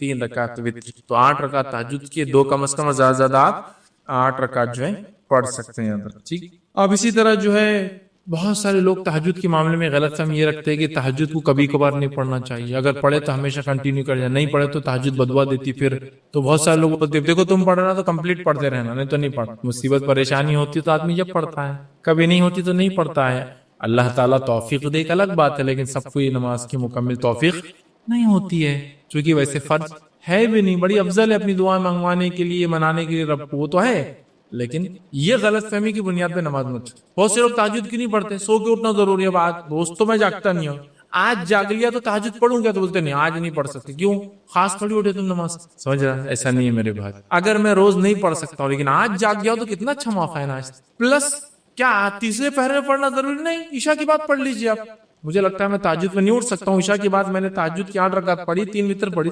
3 رکعت وتر، تو 8 رکعت تہجد کے 2 کم از کم، زیادہ زیادہ آپ 8 رکعت جو ہے پڑھ سکتے ہیں اندر۔ ٹھیک، اب اسی طرح جو ہے بہت سارے لوگ تہجد کے معاملے میں غلط فہمی یہ رکھتے ہیں کہ تہجد کو کبھی کبھار نہیں پڑھنا چاہیے، اگر پڑھے تو ہمیشہ کنٹینیو کر جائے، نہیں پڑھے تو تہجد بدوا دیتی پھر، تو بہت سارے لوگ بولتے ہیں دیکھو تم پڑھ رہا تو کمپلیٹ پڑھتے رہنا، نہیں تو نہیں پڑھ، مصیبت پریشانی ہوتی تو آدمی جب پڑھتا ہے، کبھی نہیں ہوتی تو نہیں پڑھتا ہے۔ اللہ تعالیٰ توفیق دے ایک الگ بات ہے، لیکن سب کو یہ نماز کی مکمل توفیق نہیں ہوتی ہے، چونکہ ویسے فرض ہے بھی نہیں، بڑی افضل ہے اپنی دعائیں منگوانے کے لیے، منانے کے لیے رب کو، وہ تو ہے، لیکن یہ غلط فہمی کی بنیاد پہ نماز مت. بہت سے لوگ تہجد کیوں نہیں پڑھتے؟ سو کے اٹھنا ضروری ہے. بات دوست تو میں جاگتا نہیں ہوں, آج جاگ لیا تو تہجد پڑھوں گا, تو بولتے نہیں آج نہیں پڑھ سکتے. کیوں؟ خاص تھوڑی اٹھے تم نماز. سمجھ رہا؟ ایسا نہیں ہے میرے بھائی. اگر میں روز نہیں پڑھ سکتا ہوں لیکن آج جاگ گیا تو کتنا اچھا موقع ہے نا آج. پلس کیا تیسرے پہرے میں پڑھنا ضروری نہیں؟ عشاء کی بات پڑھ لیجیے آپ. مجھے لگتا ہے میں تہجد میں نہیں اٹھ سکتا ہوں, عشاء کے بعد میں نے تہجد کی 8 رکعت پڑھی, 3 وتر پڑھی,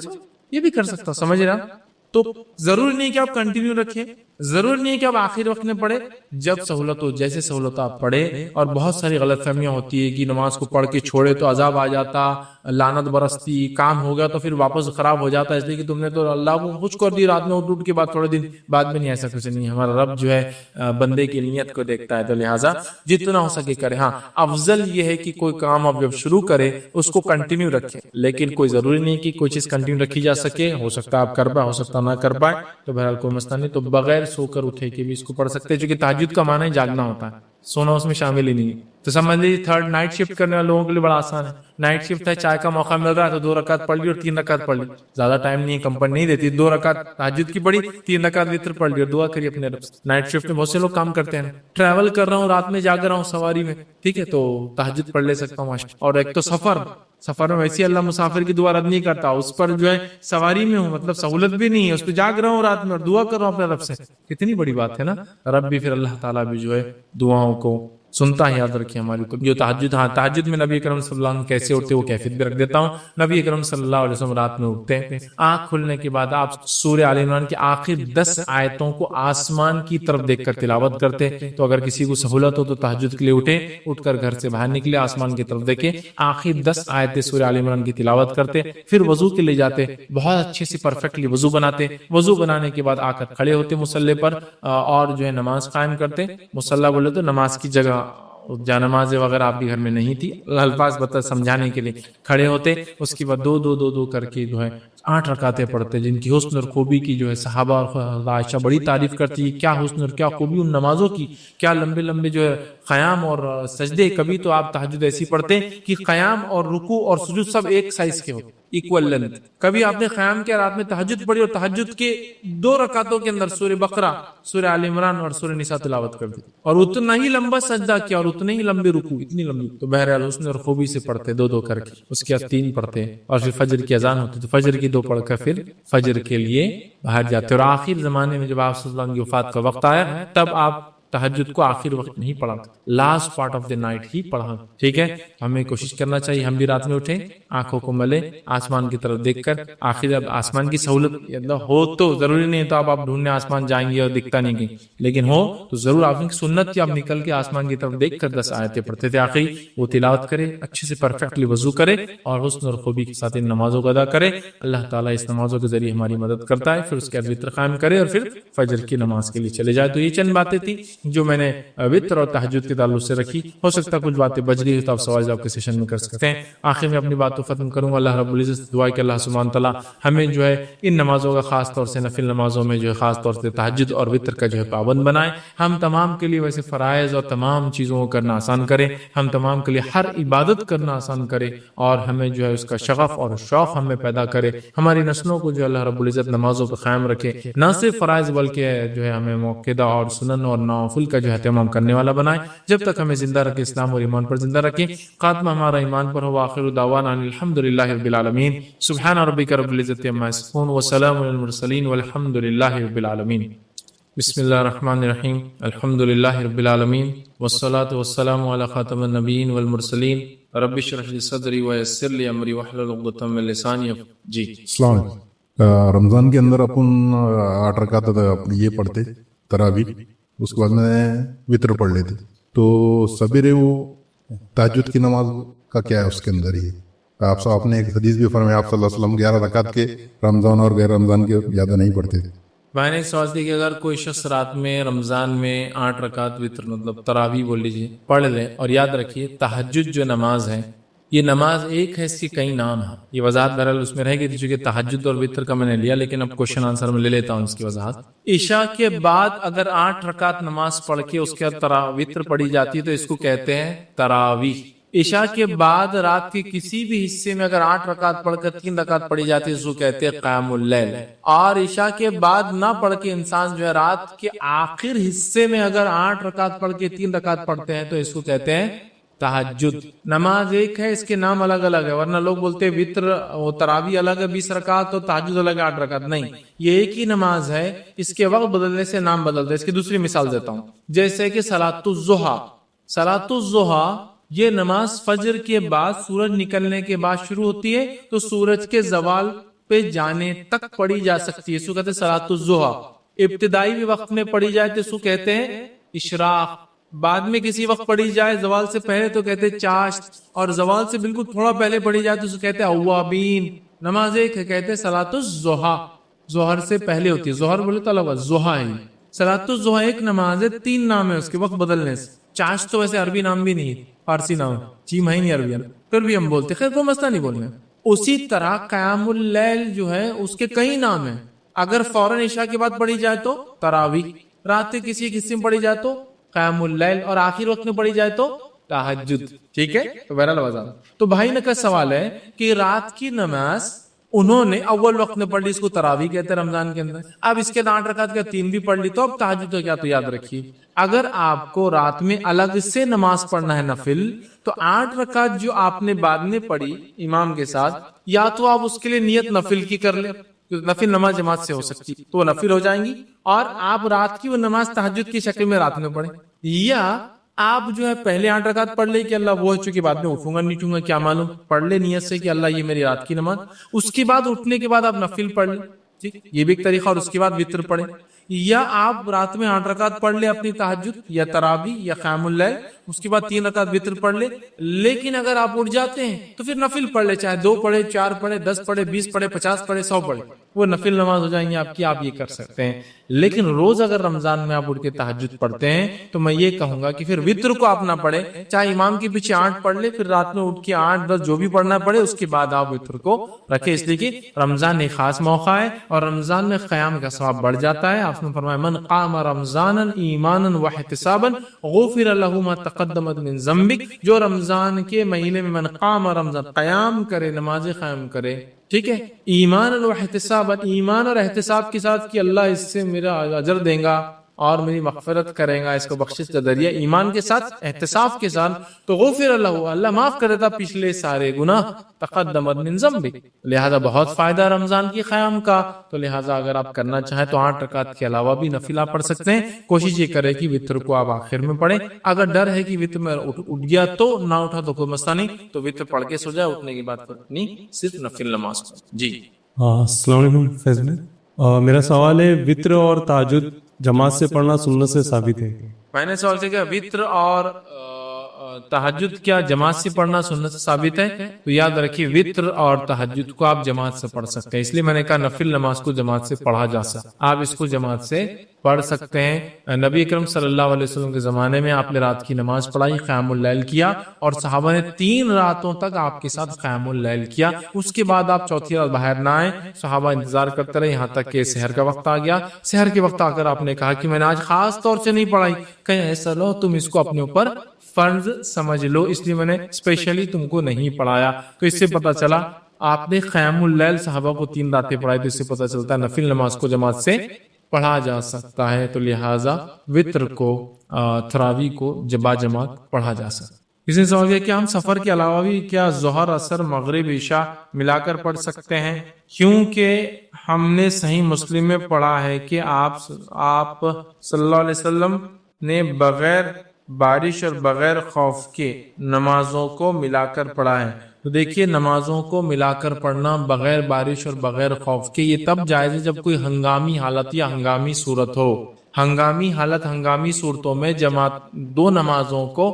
یہ بھی کر سکتا ہوں. سمجھ رہا؟ تو ضروری نہیں کہ آپ کنٹینیو رکھیں, ضروری نہیں کہ آپ آخر وقت میں پڑھیں. جب سہولت ہو, جیسے سہولت آپ پڑھیں. اور بہت ساری غلط فہمیاں ہوتی ہے کہ نماز کو پڑھ کے چھوڑے تو عذاب آ جاتا, لعنت برستی, کام ہو گیا تو پھر واپس خراب ہو جاتا, اس لیے کہ تم نے تو اللہ کو خوش کر دی رات میں اٹھ کے بعد تھوڑے دن بعد میں. نہیں, ایسا کچھ نہیں. ہمارا رب جو ہے بندے کی نیت کو دیکھتا ہے, تو لہٰذا جتنا ہو سکے کرے. ہاں, افضل یہ ہے کہ کوئی کام آپ جب شروع کرے اس کو کنٹینیو رکھے, لیکن کوئی ضروری نہیں کہ کوئی چیز کنٹینیو رکھی جا سکے. ہو سکتا ہے آپ کر پائے, ہو سکتا نہ کر پائے, تو بہرحال کوئی مسئلہ نہیں. تو بغیر سو کر اٹھے کے بھی اس کو پڑھ سکتے ہیں, چونکہ تہجد کا معنی جاگنا ہوتا ہے, سونا اس میں شامل ہی نہیں. تو سمجھ لیجیے تھرڈ نائٹ شفٹ کرنے والے لوگوں کے لیے بڑا آسان ہے. نائٹ شفٹ ہے, چائے کا موقع مل رہا ہے تو 2 رکعت پڑھ لی اور 3 رکعت پڑھ لی. زیادہ ٹائم نہیں ہے, کمپنی نہیں دیتی. 2 رکعت تہجد کی پڑھی, 3 رکعت وتر پڑھ لی اور دعا کریے اپنے رب سے. نائٹ شفٹ میں بہت سے لوگ کام کرتے ہیں. ٹریول کر رہا ہوں, رات میں جاگ رہا ہوں سواری میں, ٹھیک ہے, تو تہجد پڑھ لے سکتا ہوں. اور ایک تو سفر میں ویسے اللہ مسافر کی دعا رد نہیں کرتا, اس پر جو ہے سواری میں ہوں, مطلب سہولت بھی نہیں ہے, اس پہ جاگ رہا ہوں رات میں اور دعا کر رہا ہوں اپنے رب سے. کتنی بڑی بات ہے نا. رب بھی پھر اللہ تعالیٰ بھی جو ہے دعاؤں کو سنتا ہے. یاد رکھیں ہماری کو جو تہجد, ہاں تہجد میں نبی کرم صلی اللہ علیہ وسلم کیسے اٹھتے وہ کیفیت بھی رکھ دیتا ہوں. نبی کرم صلی اللہ علیہ وسلم رات میں اٹھتے ہیں, آنکھ کھلنے کے بعد آپ سورہ آل عمران کی آخر 10 آیتوں کو آسمان کی طرف دیکھ کر تلاوت کرتے. تو اگر کسی کو سہولت ہو تو تہجد کے لیے اٹھے, اٹھ کر گھر سے باہر نکلے, آسمان کی طرف دیکھے, آخر 10 آیتیں سورہ آل عمران کی تلاوت کرتے, پھر وضو کے لیے جاتے, بہت اچھے سے پرفیکٹلی وضو بناتے. وضو بنانے کے بعد آ کر کھڑے ہوتے مصلی پر, اور جو ہے نماز قائم کرتے. مصلی بولے تو نماز کی جگہ, جا نماز وغیرہ آپ کے گھر میں نہیں تھی, الفاظ بتا سمجھانے کے لیے کھڑے ہوتے. اس کے بعد 2 کر کے جو ہے 8 رکعتیں پڑھتے, جن کی حسن اور خوبی کی جو ہے صحابہ اور عائشہ بڑی تعریف کرتی ہے. کیا حسن اور کیا خوبی ان نمازوں کی, کیا لمبے لمبے جو ہے قیام اور سجدے. کبھی تو آپ تہجد ایسی پڑھتے کہ قیام اور رکوع اور سجود سب ایک سائز کے ہوتے, ایکول لینتھ. کبھی آپ نے قیام کیا, رات میں تہجد پڑھی اور تہجد کے 2 رکعتوں کے اندر سورہ بقرہ, سورہ آل عمران اور سورہ نساء تلاوت کر دی, اور اتنا ہی لمبا سجدہ کیا اور اتنے ہی لمبے رکوع, اتنی لمبی. تو بہرحال حسن اور خوبی سے پڑھتے 2 کر کے, اس کے بعد 3 پڑھتے, اور پھر فجر کی اذان ہوتی تو فجر کی 2 پڑھ کر پھر فجر کے لیے باہر جاتے. اور آخر زمانے میں جب آپ صلی اللہ علیہ وسلم کی وفات کا وقت آیا, تب آپ تہجد کو آخر وقت نہیں پڑھا, last part of the night ہی پڑھا. ٹھیک ہے, ہمیں کوشش کرنا چاہیے ہم بھی رات میں اٹھیں, آنکھوں کو ملے, آسمان کی طرف دیکھ کر. آخر اب آسمان کی سہولت ہو تو ضروری نہیں تو آپ ڈھونڈنے آسمان جائیں گے اور دکھتا نہیں کہیں, لیکن ہو تو ضرور آپ کی سنت کی آپ نکل کے آسمان کی طرف دیکھ کر 10 آیتیں پڑھتے تھے. آخری وہ تلاوت کرے, اچھے سے پرفیکٹلی وضو کرے, اور حسن اور خوبی کے ساتھ ان نمازوں کو ادا کرے. اللہ تعالیٰ اس نمازوں کے ذریعے ہماری مدد کرتا ہے. پھر اس کے بعد وتر قائم کرے اور پھر فجر کی نماز کے لیے چلے جائے. تو یہ چند باتیں تھی جو میں نے وتر اور تہجد کے تعلق سے رکھی. ہو سکتا ہے کچھ باتیں بچ گئی تو آپ سوال جواب کے سیشن میں کر سکتے ہیں. آخر میں اپنی بات کو ختم کروں گا. اللہ رب العزت سے دعا کہ اللہ سبحانہ تعالیٰ ہمیں جو ہے ان نمازوں کا خاص طور سے نفل نمازوں میں جو ہے خاص طور سے تہجد اور وتر کا جو ہے پابند بنائے. ہم تمام کے لیے ویسے فرائض اور تمام چیزوں کو کرنا آسان کرے. ہم تمام کے لیے ہر عبادت کرنا آسان کرے, اور ہمیں جو ہے اس کا شغف اور شوق ہمیں پیدا کرے. ہماری نسلوں کو جو اللہ رب العزت نمازوں پر قائم رکھے, نہ صرف فرائض بلکہ جو ہے ہمیں موقع اور سنن اور نوافل کا جو ہے اہتمام کرنے والا بنائے. جب تک ہمیں زندہ رکھے, اسلام اور ایمان پر زندہ رکھے. خاتمہ ہمارا ایمان پر ہو. آخر دعوانا الحمدللہ رب العالمین. سبحان ربک رب العزت عما یصفون وسلام علی المرسلین والحمدللہ رب العالمین. بسم اللہ الرحمن الرحیم. الحمدللہ رب العالمین والصلاة والسلام علی خاتم النبیین والمرسلین. رب اشرح لی صدری ویسر لی امری واحلل عقدۃ من لسانی. جی السلام علیکم. رمضان کے اندر اپن 8 رکعت یہ پڑھتے تراویح, اس کے بعد میں وتر پڑھ لیتے. تو سویرے وہ تہجد کی نماز کا کیا ہے اس کے اندر ہی؟ آپ نے ایک حدیث بھی فرمایا, آپ صلی اللہ علیہ وسلم 11 رکعت کے رمضان اور غیر رمضان کے زیادہ نہیں پڑھتے تھے. میں نے ایک سوال دیا کہ اگر کوئی شخص رات میں رمضان میں 8 رکعت وتر مطلب تراویح بول لیجیے پڑھ لے, اور یاد رکھیے تہجد جو نماز ہے یہ نماز ایک ہے, اس کے کئی نام ہیں. یہ وضاحت بہرحال اس میں رہے گی چونکہ تہجد اور وتر کا میں نے لیا, لیکن اب کوشچن آنسر میں لے لیتا ہوں اس کی وضاحت. عشاء کے بعد اگر 8 رکعت نماز پڑھ کے اس کے بعد وتر پڑھی جاتی ہے تو اس کو کہتے ہیں تراویح. عشاء کے بعد رات کے کسی بھی حصے میں اگر 8 رکعت پڑھ کر 3 رکعت پڑھی جاتی ہے اس کو کہتے ہیں قیام اللیل. اور عشاء کے بعد نہ پڑھ کے انسان جو ہے رات کے آخر حصے میں اگر 8 رکعت پڑھ کے 3 رکعت پڑھتے ہیں تو اس کو کہتے ہیں تہجد. نماز ایک ہے، اس کے نام الگ الگ ہے، ورنہ لوگ بولتے ہیں وتر و تراویح الگ ہے 20 رکعت اور تہجد الگ ہے 8 رکعت. نہیں، یہ ایک ہی نماز ہے، اس کے وقت بدلنے سے نام بدلتا ہے. اس کی دوسری مثال دیتا ہوں، جیسے کہ صلاۃ الضحیٰ. صلاۃ الضحیٰ یہ نماز فجر کے بعد سورج نکلنے کے بعد شروع ہوتی ہے تو سورج کے زوال پہ جانے تک پڑھی جا سکتی ہے، اس کو کہتے ہیں صلاۃ الضحیٰ. ابتدائی بھی وقت میں پڑھی جائے تو اس کو کہتے ہیں اشراق. بعد میں کسی وقت پڑھی جائے زوال سے پہلے تو کہتے ہیں چاشت، اور زوال سے بالکل تھوڑا پہلے پڑھی جائے تو اس کو کہتے ہیں اوابین. نماز ایک ہے، کہتے ہیں صلاۃ الضحیٰ. ظہر سے پہلے ہوتی ہے، ظہر بولے تو الگ، ضحیٰ ہے. صلاۃ الضحیٰ ایک نماز ہے، 3 نام ہے اس کے وقت بدلنے سے. چاشت تو ویسے عربی نام بھی نہیں ہے، فارسی نام ہے، چیم ہے نہیں عربی، پھر بھی ہم بولتے، خیر کوئی مسئلہ نہیں بولنے. اسی طرح قیام اللیل جو ہے اس کے کئی نام ہیں. اگر فوراً عشاء کے بعد پڑھی جائے تو تراویح، رات کے کسی حصے میں پڑھی جائے تو قیام اللیل، اور آخر وقت میں پڑھی جائے تو تہجد. ٹھیک ہے، تو بہرحال وضاحت. تو بھائی نے کا سوال ہے کہ رات کی نماز انہوں نے اول وقت میں پڑھ لی، اس کو تراویح کہتے ہیں رمضان کے اندر. اب اس کے 8 رکعت کا 3 بھی پڑھ لی تو اب تہجد تو کیا؟ تو یاد رکھیے اگر آپ کو رات میں الگ سے نماز پڑھنا ہے نفل، تو 8 رکعت جو آپ نے بعد میں پڑھی امام کے ساتھ، یا تو آپ اس کے لیے نیت نفل کی کر لیں، نفل نماز جماعت سے ہو سکتی تو وہ نفل ہو جائیں گی، اور آپ رات کی وہ نماز تہجد کی شکل میں رات میں پڑھیں. یا آپ جو ہے پہلے 8 رکعت پڑھ لے کہ اللہ وہ چونکہ بعد میں اٹھوں گا نہیں اٹھوں گا کیا معلوم، پڑھ لے نیت سے کہ اللہ یہ میری رات کی نماز. اس کے بعد اٹھنے کے بعد آپ نفل پڑھ لیں، ٹھیک، یہ بھی ایک طریقہ. اور اس کے بعد وتر پڑھیں. یا آپ رات میں 8 رکعت پڑھ لیں اپنی تہجد یا تراویح یا قیام اللیل، اس کے بعد 3 رکعت وتر پڑھ لیں. لیکن اگر آپ اٹھ جاتے ہیں تو پھر نفل پڑھ لیں، چاہے 2 پڑھے، 4 پڑھے، 10 پڑھے، 20 پڑھے، 50 پڑھے، 100 پڑھے، وہ نفل نماز ہو جائیں گی آپ کی. آپ یہ کر سکتے ہیں. لیکن روز اگر رمضان میں آپ اٹھ کے تہجد پڑھتے ہیں تو میں یہ کہوں گا کہ پھر وتر کو آپ نہ پڑھیں، چاہے امام کے پیچھے 8 پڑھ لے، پھر رات میں اٹھ کے 8 10 جو بھی پڑھنا پڑے اس کے بعد آپ وتر کو رکھیں. اس لیے کہ رمضان ایک خاص موقع ہے اور رمضان میں قیام کا ثواب بڑھ جاتا ہے. آپ نے فرمایا من قام رمضانا ایمانا واحتسابا غفر له ما تقدم من ذنبه. جو رمضان کے مہینے میں من قام رمضان قیام کرے، نماز قیام کرے، ٹھیک ہے، ایمان و احتساب، ایمان اور احتساب کے ساتھ کہ اللہ اس سے میرا اجر دے گا اور میری مغفرت کرے گا، اس کو بخشش کا ذریعہ، ایمان کے ساتھ احتساب کے ساتھ، تو غفر اللہ معاف کر دیتا پچھلے سارے گناہ تقدمت من ذنبک. لہذا بہت فائدہ رمضان کی قیام کا. تو لہذا اگر آپ کرنا چاہیں تو 8 رکعت کے علاوہ بھی نفل آپ پڑھ سکتے ہیں. کوشش یہ کریں کہ وتر کو آپ آخر میں پڑھیں. اگر ڈر ہے کہ وتر میں اٹھ گیا تو نہ اٹھا تو کوئی مسئلہ نہیں، تو وتر پڑھ کے سو جائے، اٹھنے کی بات نہیں، صرف نفل نماز. جی السلام علیکم فیض بھائی، میرا سوال ہے وتر اور تہجد جماعت سے پڑھنا سنت سے ثابت ہے؟ میں نے سوال سے کہا وتر اور تہجد کیا جماعت سے پڑھنا سنت سے ثابت ہے؟ تو یاد رکھیے وتر اور تہجد کو آپ جماعت سے پڑھ سکتے ہیں. اس لیے میں نے کہا نفل نماز کو جماعت سے پڑھا جا سکتا، آپ اس کو جماعت سے پڑھ سکتے ہیں. نبی اکرم صلی اللہ علیہ وسلم کے زمانے میں آپ نے رات کی نماز پڑھائی، قیام اللیل کیا، اور صحابہ نے 3 راتوں تک آپ کے ساتھ قیام اللیل کیا. اس کے بعد آپ چوتھی رات باہر نہ آئے، صحابہ انتظار کرتے رہے یہاں تک کہ سحر کا وقت آ گیا. سحر کے وقت آ کر آپ نے کہا کہ میں نے آج خاص طور سے نہیں پڑھائی. کہیں ایسا لو تم اس کو اپنے اوپر فرض سمجھ لو، اس لیے میں نے اسپیشلی تم کو نہیں پڑھایا. تو اس سے پتا چلا آپ نے قیام اللیل صحابہ کو 3 راتیں پڑھائی، تو اس سے پتا چلتا ہے نفل نماز کو جماعت سے پڑھا جا سکتا ہے. تو لہٰذا وتر کو تراویح کو با جماعت پڑھا جا سکتا ہے. اس نے سوال کیا کہ ہم سفر کے علاوہ بھی کیا ظہر، عصر، مغرب، عشاء ملا کر پڑھ سکتے ہیں؟ کیونکہ ہم نے صحیح مسلم میں پڑھا ہے کہ آپ صلی اللہ علیہ وسلم نے بغیر بارش اور بغیر خوف کے نمازوں کو ملا کر پڑھا ہے. تو دیکھیے نمازوں کو ملا کر پڑھنا بغیر بارش اور بغیر خوف کے یہ تب جائز ہے جب کوئی ہنگامی حالت یا ہنگامی صورت ہو. ہنگامی حالت، ہنگامی صورتوں میں جماعت 2 نمازوں کو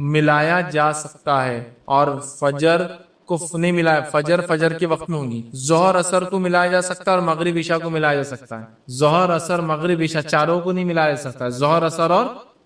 ملایا جا سکتا ہے. اور فجر کو نہیں ملایا، فجر کے وقت میں ہوگی. ظہر عصر کو ملایا جا سکتا ہے اور مغرب عشاء کو ملایا جا سکتا ہے. ظہر عصر مغرب عشاء چاروں کو نہیں ملایا جا سکتا ہے. ظہر عصر اور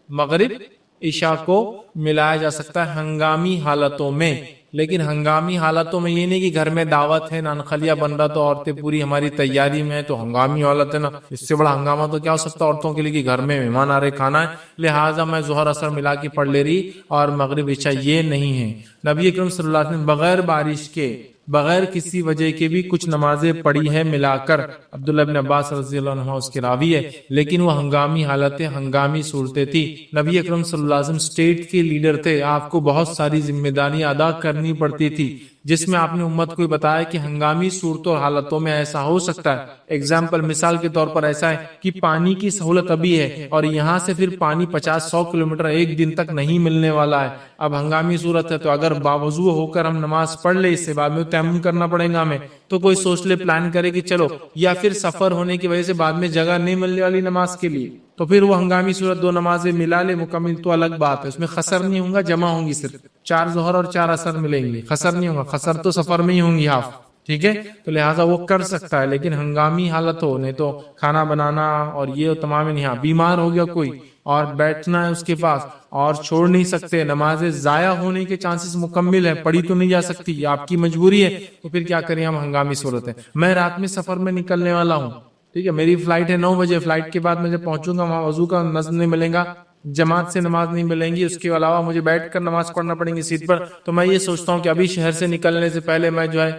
مغرب عشاء کو ملایا جا سکتا ہے ہنگامی حالتوں میں. لیکن ہنگامی حالتوں میں یہ نہیں کہ گھر میں دعوت ہے نانخلیہ بن رہا تو عورتیں پوری ہماری تیاری میں ہیں تو ہنگامی حالت ہے نا، اس سے بڑا ہنگامہ تو کیا ہو سکتا ہے عورتوں کے لیے کہ گھر میں مہمان آ رہے کھانا ہے لہٰذا میں ظہر اثر ملا کے پڑھ لے رہی اور مغرب عشاء، یہ نہیں ہے۔ نبی اکرم صلی اللہ علیہ وسلم بغیر بارش کے بغیر کسی وجہ کے بھی کچھ نمازیں پڑھی ہے ملا کر، عبداللہ بن عباس رضی اللہ عنہ اس کے راوی ہے، لیکن وہ ہنگامی حالتیں ہنگامی صورتیں تھی۔ نبی اکرم صلی اللہ علیہ وسلم اسٹیٹ کے لیڈر تھے، آپ کو بہت ساری ذمہ داریاں ادا کرنی پڑتی تھی، جس میں آپ نے امت کو بتایا کہ ہنگامی صورتوں اور حالتوں میں ایسا ہو سکتا ہے۔ ایگزامپل مثال کے طور پر ایسا ہے کہ پانی کی سہولت ابھی ہے اور یہاں سے پھر پانی 50-100 کلومیٹر ایک دن تک نہیں ملنے والا ہے، اب ہنگامی صورت ہے تو اگر باوضو ہو کر ہم نماز پڑھ لیں اس سے بعد میں تیمم کرنا پڑے گا ہمیں، تو کوئی سوچ لے پلان کرے کہ چلو، یا پھر سفر ہونے کی وجہ سے بعد میں جگہ نہیں ملنے والی نماز کے لیے تو پھر وہ ہنگامی صورت 2 نمازیں ملا لے مکمل تو الگ بات ہے، اس میں خسر نہیں ہوگا، جمع ہوں گی، صرف 4 ظہر اور 4 عصر ملیں گے، خسر نہیں ہوگا، خسر تو سفر میں ہی ہوں گی ہاف، ٹھیک ہے، تو لہٰذا وہ کر سکتا ہے۔ لیکن ہنگامی حالت ہو نہیں تو کھانا بنانا اور یہ تمام نہیں، ہاں بیمار ہو گیا کوئی اور بیٹھنا ہے اس کے پاس اور چھوڑ نہیں سکتے، نمازیں ضائع ہونے کے چانسز مکمل ہے، پڑھی تو نہیں جا سکتی، یہ آپ کی مجبوری ہے، تو پھر کیا کریں ہم، ہنگامی صورت ہے۔ میں رات میں سفر میں نکلنے والا ہوں، ٹھیک ہے، میری فلائٹ ہے 9 بجے، فلائٹ کے بعد میں جب پہنچوں گا وہاں وضو کا نظم نہیں ملے گا، جماعت سے نماز نہیں ملیں گی، اس کے علاوہ مجھے بیٹھ کر نماز پڑھنا پڑیں گی سیٹ پر، تو میں یہ سوچتا ہوں کہ ابھی شہر سے نکلنے سے پہلے میں جو ہے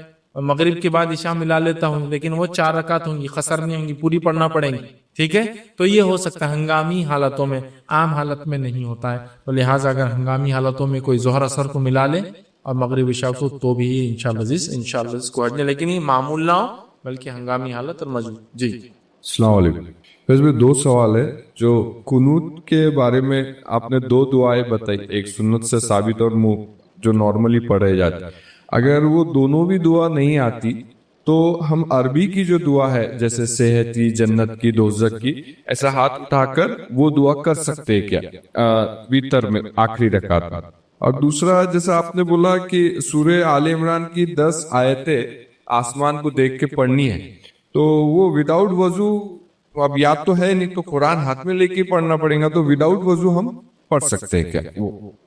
مغرب کے بعد عشاء ملا لیتا ہوں، لیکن وہ 4 رکعت ہوں گی، خسر نہیں ہوں گی، پوری پڑھنا پڑیں گی، ٹھیک ہے، تو یہ ہو سکتا ہے ہنگامی حالتوں میں، عام حالت میں نہیں ہوتا ہے، تو لہٰذا اگر ہنگامی حالتوں میں کوئی ظہر اثر کو ملا لے اور مغرب عشاء کو تو بھی انشاءاللہ اس کو ہٹنے، لیکن یہ معمول نہ ہو بلکہ ہنگامی حالت اور مجبور۔ جی السلام علیکم، اس میں 2 سوال ہے۔ جو قنوت کے بارے میں آپ نے 2 دعائیں بتائی، ایک سنت سے ثابت اور جو نارملی پڑھے جاتے، اگر وہ دونوں بھی دعا نہیں آتی تو ہم عربی کی جو دعا ہے جیسے صحت کی، جنت کی، دوزخ کی، ایسا ہاتھ اٹھا کر وہ دعا کر سکتے ہیں کیا وتر میں آخری رکعت میں؟ اور دوسرا جیسا آپ نے بولا کہ سورہ آل عمران کی 10 آیتیں آسمان کو دیکھ کے پڑھنی ہے، تو وہ وداؤٹ وضو اب یاد تو ہے نہیں، تو قرآن ہاتھ میں لے کے پڑھنا پڑے گا، تو وداؤٹ وضو ہم پڑھ سکتے ہیں کیا؟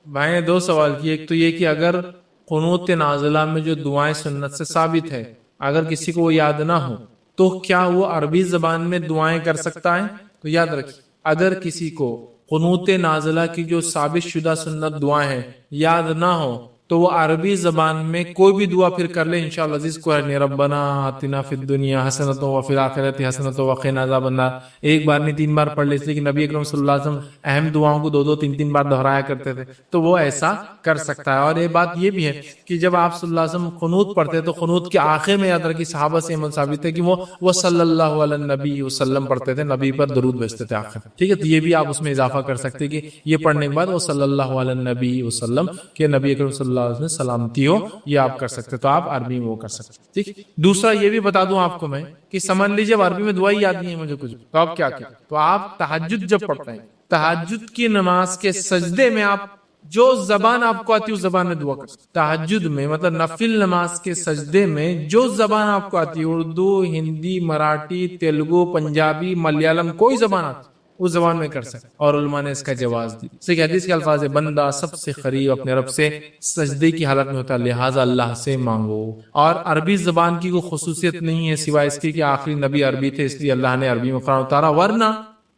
بھائی نے 2 سوال کیے، ایک تو یہ کہ اگر قنوت نازلہ میں جو دعائیں سنت سے ثابت ہے اگر کسی کو وہ یاد نہ ہو تو کیا وہ عربی زبان میں دعائیں کر سکتا ہے؟ تو یاد رکھیے، اگر کسی کو قنوت نازلہ کی جو ثابت شدہ سنت دعائیں ہیں یاد نہ ہو تو وہ عربی زبان میں کوئی بھی دعا پھر کر لے انشاءاللہ عزیز کو ہے، ربنا آتنا فی الدنیا حسنۃ وفی الآخرۃ حسنۃ وقنا عذاب النار، ایک بار نہیں 3 بار پڑھ لے، اس لیے کہ نبی اکرم صلی اللہ علیہ وسلم اہم دعاؤں کو 2-2 3-3 بار دہرایا کرتے تھے، تو وہ ایسا کر سکتا ہے۔ اور یہ بات یہ بھی ہے کہ جب آپ صلی اللہ علیہ وسلم قنوت پڑھتے تو قنوت کے آخر میں یاد رکھی، صحابہ سے عمل ثابت ہے کہ وہ صلی اللہ علیہ النبی وسلم پڑھتے تھے، نبی پر درود بھیجتے تھے آخر، ٹھیک ہے، تو یہ بھی آپ اس میں اضافہ کر سکتے کہ یہ پڑھنے کے بعد وہ صلی اللہ علیہ النبی وسلم کہ نبی اکرم صلی اللہ علیہ وسلم سلامتی ہو، یہ آپ کر سکتے، تو آپ عربی میں وہ کر سکتے، ٹھیک۔ دوسرا یہ بھی بتا دوں آپ کو میں کہ سمجھ لیجیے عربی میں دعا ہی یاد نہیں ہے مجھے کچھ، تو آپ کیا کیا، تو آپ تہجد جب پڑھتے ہیں، تہجد کی نماز کے سجدے میں آپ جو زبان آپ کو آتی ہے اس زبان میں دعا کر سکتے۔ تہجد میں مطلب نفل نماز کے سجدے میں جو زبان آپ کو آتی ہے، اردو، ہندی، مراٹھی، تیلگو، پنجابی، ملیالم، کوئی زبان آتی اس زبان میں کر سکتے، اور علماء نے اس کا جواز دی۔ اس حدیث کے الفاظ ہے، بندہ سب سے قریب اپنے رب سے سجدے کی حالت میں ہوتا ہے، لہٰذا اللہ سے مانگو۔ اور عربی زبان کی کوئی خصوصیت نہیں ہے سوائے اس کی کہ آخری نبی عربی تھے، اس لیے اللہ نے عربی میں قرآن اتارا، ورنہ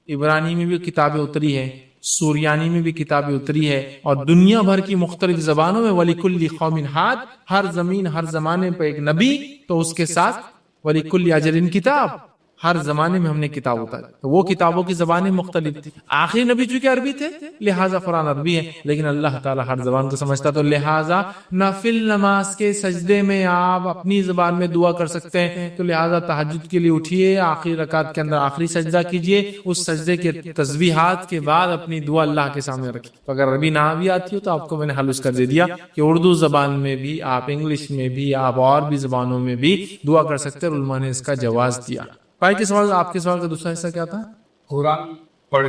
عبرانی میں بھی کتابیں اتری ہے، سوریانی میں بھی کتابیں اتری ہے، اور دنیا بھر کی مختلف زبانوں میں وَلِكُلِّ قَوْمٍ ہاد، ہر زمین ہر زمانے پہ ایک نبی، تو اس کے ساتھ وَلِكُلِّ اجل کتاب، ہر زمانے میں ہم نے کتاب اتاری، تو وہ کتابوں کی زبانیں مختلف تھی، آخری نبی چونکہ عربی تھے لہٰذا قرآن عربی ہے، لیکن اللہ تعالیٰ ہر زبان کو سمجھتا، تو لہٰذا نفل نماز کے سجدے میں آپ اپنی زبان میں دعا کر سکتے ہیں، تو لہٰذا تہجد کے لیے اٹھیے، آخری رکعت کے اندر آخری سجدہ کیجئے، اس سجدے کے تسبیحات کے بعد اپنی دعا اللہ کے سامنے رکھیں۔ تو اگر عربی نہ بھی آتی ہو تو آپ کو میں نے حل اس کر دے دیا کہ اردو زبان میں بھی آپ، انگلش میں بھی آپ، اور بھی زبانوں میں بھی دعا کر سکتے ہیں، اور علماء نے اس کا جواز دیا۔ بھائی کے سوال، آپ کے سوال کا دوسرا حصہ کیا تھا؟ قرآن پڑھ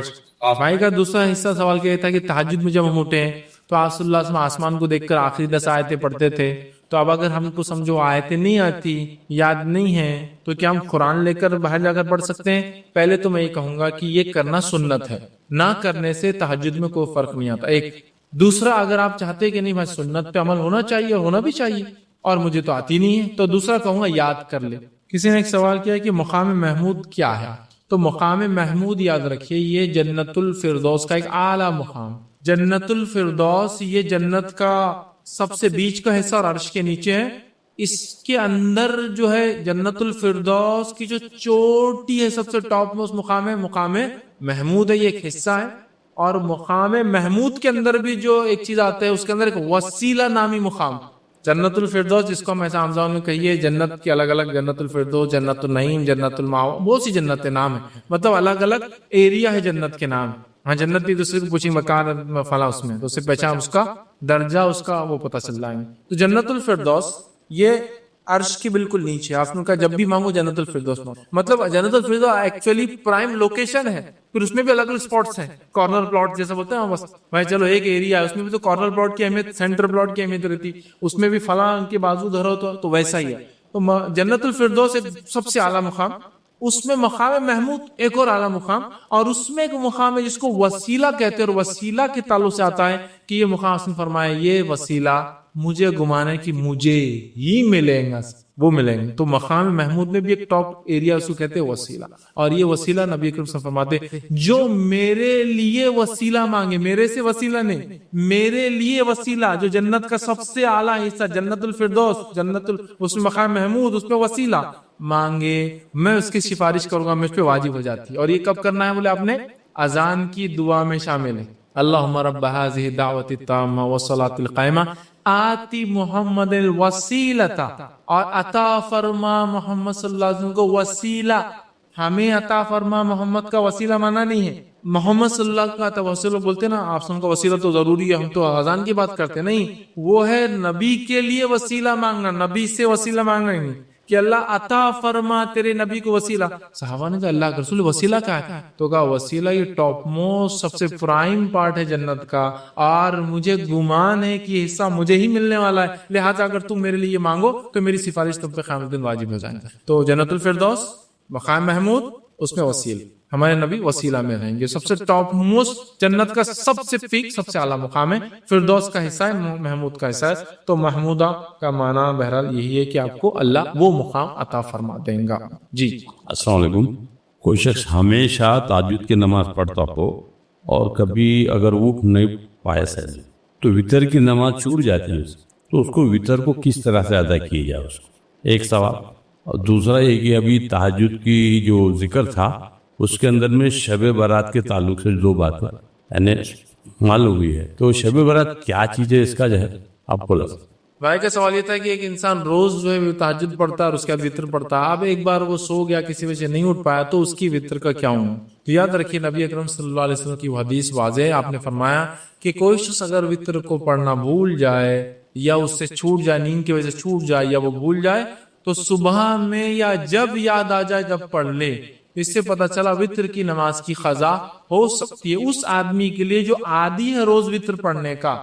بھائی کا دوسرا حصہ سوال کیا تھا کہ تہجد میں جب ہم اٹھے ہیں تو آپ صلی اللہ علیہ وسلم آسمان کو دیکھ کر آخری 10 آیتیں پڑھتے تھے، تو اب اگر ہم کو سمجھو آیتیں نہیں آتی، یاد نہیں ہیں، تو کیا ہم قرآن لے کر باہر جا کر پڑھ سکتے ہیں؟ پہلے تو میں یہ کہوں گا کہ یہ کرنا سنت ہے، نہ کرنے سے تہجد میں کوئی فرق نہیں آتا۔ ایک دوسرا اگر آپ چاہتے کہ نہیں بھائی سنت پہ عمل ہونا چاہیے اور ہونا بھی چاہیے اور مجھے تو آتی نہیں ہے، تو دوسرا کہوں گا یاد کر لے. کسی نے ایک سوال کیا کہ مقام محمود کیا ہے؟ تو مقام محمود یاد رکھیے یہ جنت الفردوس کا ایک اعلیٰ مقام. جنت الفردوس یہ جنت کا سب سے بیچ کا حصہ اور عرش کے نیچے ہے. اس کے اندر جو ہے جنت الفردوس کی جو چوٹی ہے سب سے ٹاپ موسٹ مقام ہے مقام محمود ہے، یہ ایک حصہ ہے. اور مقام محمود کے اندر بھی جو ایک چیز آتا ہے اس کے اندر ایک وسیلہ نامی مقام جنت الفردوس، جس کو ہم ایسا حمزہ میں کہیے جنت کی الگ الگ، جنت الفردوس، جنت النعیم، جنت المأوا، بہت سی جنت نام ہے، مطلب الگ الگ ایریا ہے جنت کے نام. ہاں جنت بھی دوسرے کو پوچھیں مکان فلاں اس میں تو اس سے پہچان اس کا درجہ اس کا وہ پتہ چل جائیں گے. تو جنت الفردوس یہ عرش کی بالکل نیچے. آپ نے کہا جب بھی مانگو جنت الفردوس مانگو، مطلب جنت الفردوس ایکچولی پرائم لوکیشن ہے. پھر اس میں بھی الگ الگ سپاٹس ہیں، کارنر پلاٹ جیسا بولتے ہیں بس بھائی چلو ایک ایریا ہے اس میں بھی تو کارنر پلاٹ کی اہمیت، سینٹر پلاٹ کی اہمیت رہتی، اس میں بھی فلاں کے بازو دھرو تو ویسا ہی ہے. تو جنت الفردوس ایک سب سے اعلیٰ مقام، اس میں مقام محمود ایک اور اعلیٰ مقام، اور اس میں ایک مقام ہے جس کو وسیلہ کہتے ہیں، اور وسیلہ کے تعلق سے آتا ہے کہ یہ مقام اس نے فرمایا یہ وسیلہ مجھے گمانے کی مجھے ہی ملیں گا، وہ ملیں گے. تو مقام محمود میں بھی ایک ٹاپ ایریا اس کو کہتے ہیں وسیلہ. اور یہ وسیلہ نبی اکرم صلی اللہ علیہ وسلم فرماتے جو میرے لیے وسیلہ مانگے، میرے سے وسیلہ نہیں، میرے لیے وسیلہ، جو جنت کا سب سے اعلیٰ حصہ جنت الفردوس، اس میں مقام محمود، اس پہ وسیلہ مانگے میں اس کی سفارش کروں گا، میں اس پہ واجب ہو جاتی ہے. اور یہ کب کرنا ہے بولے آپ نے اذان کی دعا میں شامل ہے. اللہم رب هذه الدعوة التامة والصلاة القائمة آتی محمد الوسیلۃ، اور عطا فرما محمد صلی اللہ علیہ وسلم کو وسیلہ. ہمیں عطا فرما محمد کا وسیلہ مانا نہیں ہے، محمد صلی اللہ علیہ وسلم کا وسیلہ بولتے نا آپ سن کا وسیلہ تو ضروری ہے، ہم تو اذان کی بات کرتے نہیں، وہ ہے نبی کے لیے وسیلہ مانگنا، نبی سے وسیلہ مانگنا نہیں کہ اللہ عطا فرما تیرے نبی کو وسیلہ. صحابہ نے کہا اللہ کے رسول وسیلہ کیا ہے؟ تو کہا وسیلہ یہ ٹاپ موسٹ سب سے پرائم پارٹ ہے جنت کا، اور مجھے گمان ہے کہ یہ حصہ مجھے ہی ملنے والا ہے، لہٰذا اگر تم میرے لیے مانگو تو میری سفارش تم پہ قیامت دن واجب ہو جائے گا. تو جنت الفردوس، مقام محمود، اس میں وسیلہ، ہمارے نبی وسیلہ میں رہیں گے. سب سے ٹاپ موسٹ جنت کا سب سے پیک سب سے اعلیٰ مقام ہے، فردوس کا حصہ ہے، محمود کا حصہ ہے. تو محمودہ کا معنی بہرحال یہی ہے کہ آپ کو اللہ وہ مقام عطا فرما دیں گا. جی السلام علیکم. کوئی شخص ہمیشہ تہجد کی نماز پڑھتا ہو اور کبھی اگر اٹھ نہیں پائے سہل تو وطر کی نماز چھوٹ جاتی ہے، تو اس کو وطر کو کس طرح سے ادا کیا جائے؟ اس کو ایک سوال. اور دوسرا یہ کہ ابھی تہجد کی جو ذکر تھا اس کے اندر میں شب برات کے تعلق سے دو باتیں یعنی معلوم ہوئی ہے، تو شب برات کیا چیز ہے، اس کا جو ہے آپ کو لگا. بھائی کا سوال یہ تھا کہ ایک انسان روز جو ہے تہجد پڑھتا ہے اور اس کے بعد وطر پڑھتا ہے، اب ایک بار وہ سو گیا کسی وجہ سے نہیں اٹھ پایا تو اس کی وطر کا کیا ہوں؟ تو یاد رکھیے نبی اکرم صلی اللہ علیہ وسلم کی وہ حدیث واضح ہے، آپ نے فرمایا کہ کوئی شخص اگر وطر کو پڑھنا بھول جائے یا اس سے چھوٹ جائے، نیند کی وجہ سے چھوٹ جائے یا وہ بھول جائے، تو صبح میں یا جب یاد آ جائے جب پڑھ لے. اس سے پتہ چلا وطر کی نماز کی قضا ہو سکتی ہے اس آدمی کے لیے جو عادی ہے روز وطر پڑھنے کا.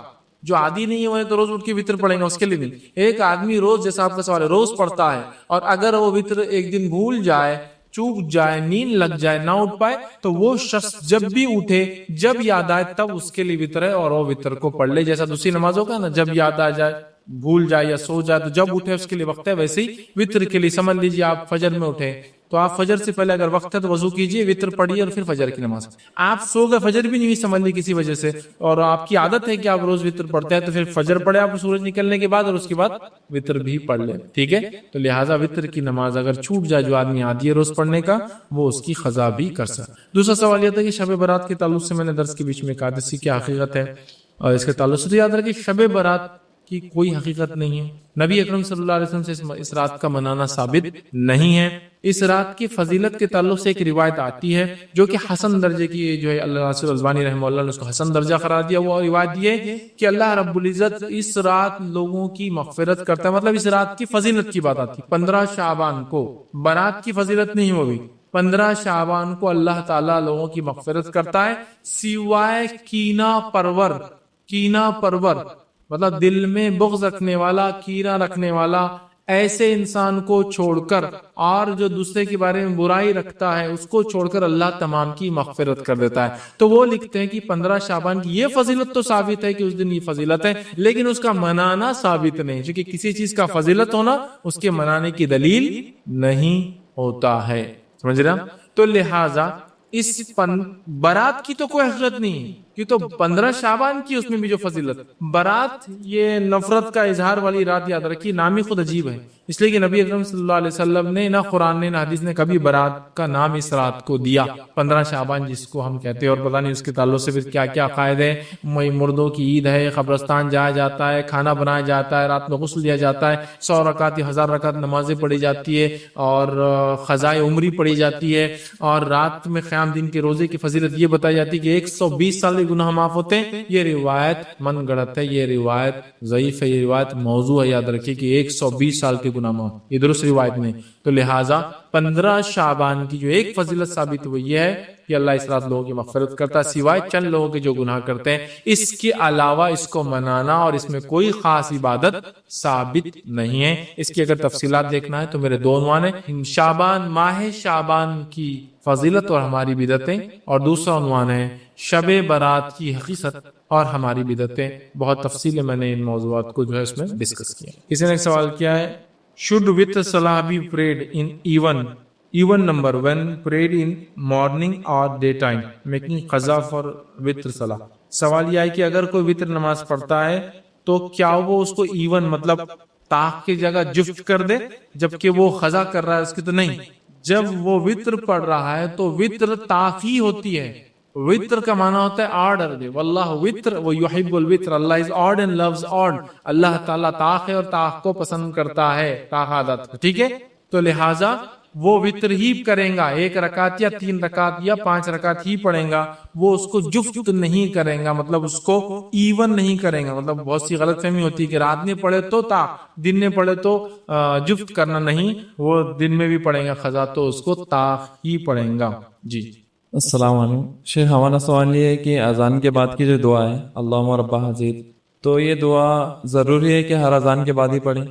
جو عادی نہیں ہے تو روز اٹھ کے وطر پڑھیں گا اس کے لیے نہیں. ایک آدمی روز، جیسا آپ کا سوال ہے، روز پڑھتا ہے اور اگر وہ وطر ایک دن بھول جائے، چوک جائے، نیند لگ جائے، نہ اٹھ پائے، تو وہ شخص جب بھی اٹھے، جب یاد آئے تب اس کے لیے وطر ہے اور وہ وطر کو پڑھ لے. جیسا دوسری نمازوں کا نا جب یاد آ جائے، بھول جائے یا سو جائے تو جب اٹھے اس کے لیے وقت ہے، ویسے ہی وطر کے لیے سمجھ لیجیے آپ فجر میں اٹھے تو آپ فجر سے پہلے اگر وقت ہے تو وضو کیجئے، وطر پڑھیے اور پھر فجر کی نماز. آپ سو گئے، فجر بھی نہیں ہوئی سمجھ لی کسی وجہ سے، اور آپ کی عادت ہے کہ آپ روز وطر پڑھتے ہیں، تو پھر فجر پڑھے آپ سورج نکلنے کے بعد اور اس کے بعد وطر بھی پڑھ لیں. ٹھیک ہے، تو لہٰذا وطر کی نماز اگر چھوٹ جائے جو آدمی عادی ہے روز پڑھنے کا، وہ اس کی قضا بھی کر سکتا. دوسرا سوال یہ تھا کہ شب برات کے تعلق سے میں نے درس کے بیچ میں کہا تھا کیا حقیقت ہے، اور اس کے تعلق سے یاد رکھیں شب برات کی کوئی حقیقت نہیں ہے. نبی اکرم صلی اللہ علیہ وسلم سے اس رات کا منانا ثابت نہیں ہے. اس رات کی فضیلت کے تعلق سے ایک روایت آتی ہے جو کہ حسن درجے کی جو ہے، اللہ رسول البانی رحمہ اللہ نے اس کو حسن درجہ قرار دیا. وہ روایت یہ ہے کہ اللہ رب العزت اس رات لوگوں کی مغفرت کرتا ہے، مطلب اس رات کی فضیلت کی بات آتی ہے. 15 شعبان کو، برات کی فضیلت نہیں ہوگی، 15 شعبان کو اللہ تعالیٰ لوگوں کی مغفرت کرتا ہے سوائے کینہ پرور مطلب دل میں بغض رکھنے والا، کینہ رکھنے والا، ایسے انسان کو چھوڑ کر اور جو دوسرے کے بارے میں برائی رکھتا ہے اس کو چھوڑ کر اللہ تمام کی مغفرت کر دیتا ہے. تو وہ لکھتے ہیں کہ 15 شعبان کی یہ فضیلت تو ثابت ہے کہ اس دن یہ فضیلت ہے، لیکن اس کا منانا ثابت نہیں، کیونکہ کسی چیز کا فضیلت ہونا اس کے منانے کی دلیل نہیں ہوتا ہے. سمجھ رہے ہیں؟ تو لہٰذا اس برات کی تو کوئی حقیقت نہیں ہے، یہ تو 15 شعبان کی اس میں بھی جو فضیلت. برات یہ نفرت کا اظہار والی رات، یاد رکھیے نام ہی خود عجیب ہے، اس لیے کہ نبی اکرم صلی اللہ علیہ وسلم نے نہ قرآن نے نہ حدیث نے کبھی برات کا نام اس رات کو دیا. 15 شعبان جس کو ہم کہتے ہیں، اور پتہ نہیں اس کے تعلق سے پھر کیا کیا عقائد ہے. مردوں کی عید ہے، قبرستان جایا جاتا ہے، کھانا بنایا جاتا ہے، رات میں غسل دیا جاتا ہے، 100 رکعت یا 1000 رکعت نمازیں پڑھی جاتی ہے، اور قضائے عمری پڑھی جاتی ہے، اور رات میں قیام دن کے روزے کی فضیلت یہ بتائی جاتی ہے کہ 120 سال کے گناہ معاف ہوتے ہیں. یہ روایت من گڑت ہے، یہ روایت ضعیف ہے، یہ روایت موضوع ہے. یاد رکھیے کہ 120 سال کے گناہ معاف، یہ درست روایت نہیں. تو لہٰذا 15 شعبان کی جو ایک فضیلت ثابت ہوئی یہ ہے کہ اللہ اس رات لوگوں کی مغفرت کرتا ہے، سوائے چند لوگوں کے جو گناہ کرتے ہیں. اس کے علاوہ اس کو منانا اور اس میں کوئی خاص عبادت ثابت نہیں ہے. اس کی اگر تفصیلات دیکھنا ہے تو میرے 2 عنوان ہیں، شعبان ماہ شعبان کی فضیلت اور ہماری بدعتیں، اور دوسرا عنوان ہے شب برات کی حقیقت اور ہماری بدعتیں. بہت تفصیل میں نے ان موضوعات کو جو ہے اس میں ڈسکس کیا. کسی نے ایک سوال کیا ہے، should witr salah be prayed in even number when prayed in morning or daytime, making qaza for witr salah. سوال یہ ہے کہ اگر کوئی وطر نماز پڑھتا ہے تو کیا وہ اس کو ایون مطلب طاق کی جگہ جفت کر دے جبکہ وہ قضا کر رہا ہے اس کی؟ تو نہیں، جب وہ وطر پڑھ رہا ہے تو وطر طاق ہی ہوتی ہے. وطر کا معنی ہوتا ہے آرڈر. واللہ وطر ویحب الوطر، Allah is odd and loves odd. Allah تعالیٰ طاق ہے اور طاق کو پسند کرتا ہے، طاق عادت. ٹھیک ہے، تو لہٰذا وہ وطر ہی کریں گا، 1 رکعت یا 3 رکعت یا 5 رکعت ہی پڑھیں گا. وہ اس کو جفت نہیں کریں گا، مطلب اس کو ایون نہیں کریں گا. مطلب بہت سی غلط فہمی ہوتی ہے کہ رات میں پڑھے تو طاق، دن میں پڑھے تو جفت کرنا. نہیں، وہ دن میں بھی پڑھیں گا قضا تو اس کو طاق ہی پڑھیں گا. جی السلام علیکم شیخ. ہمارا سوال یہ ہے کہ اذان کے بعد کی جو دعا ہے اللہم رب حزید، تو یہ دعا ضروری ہے کہ ہر اذان کے بعد ہی پڑھیں،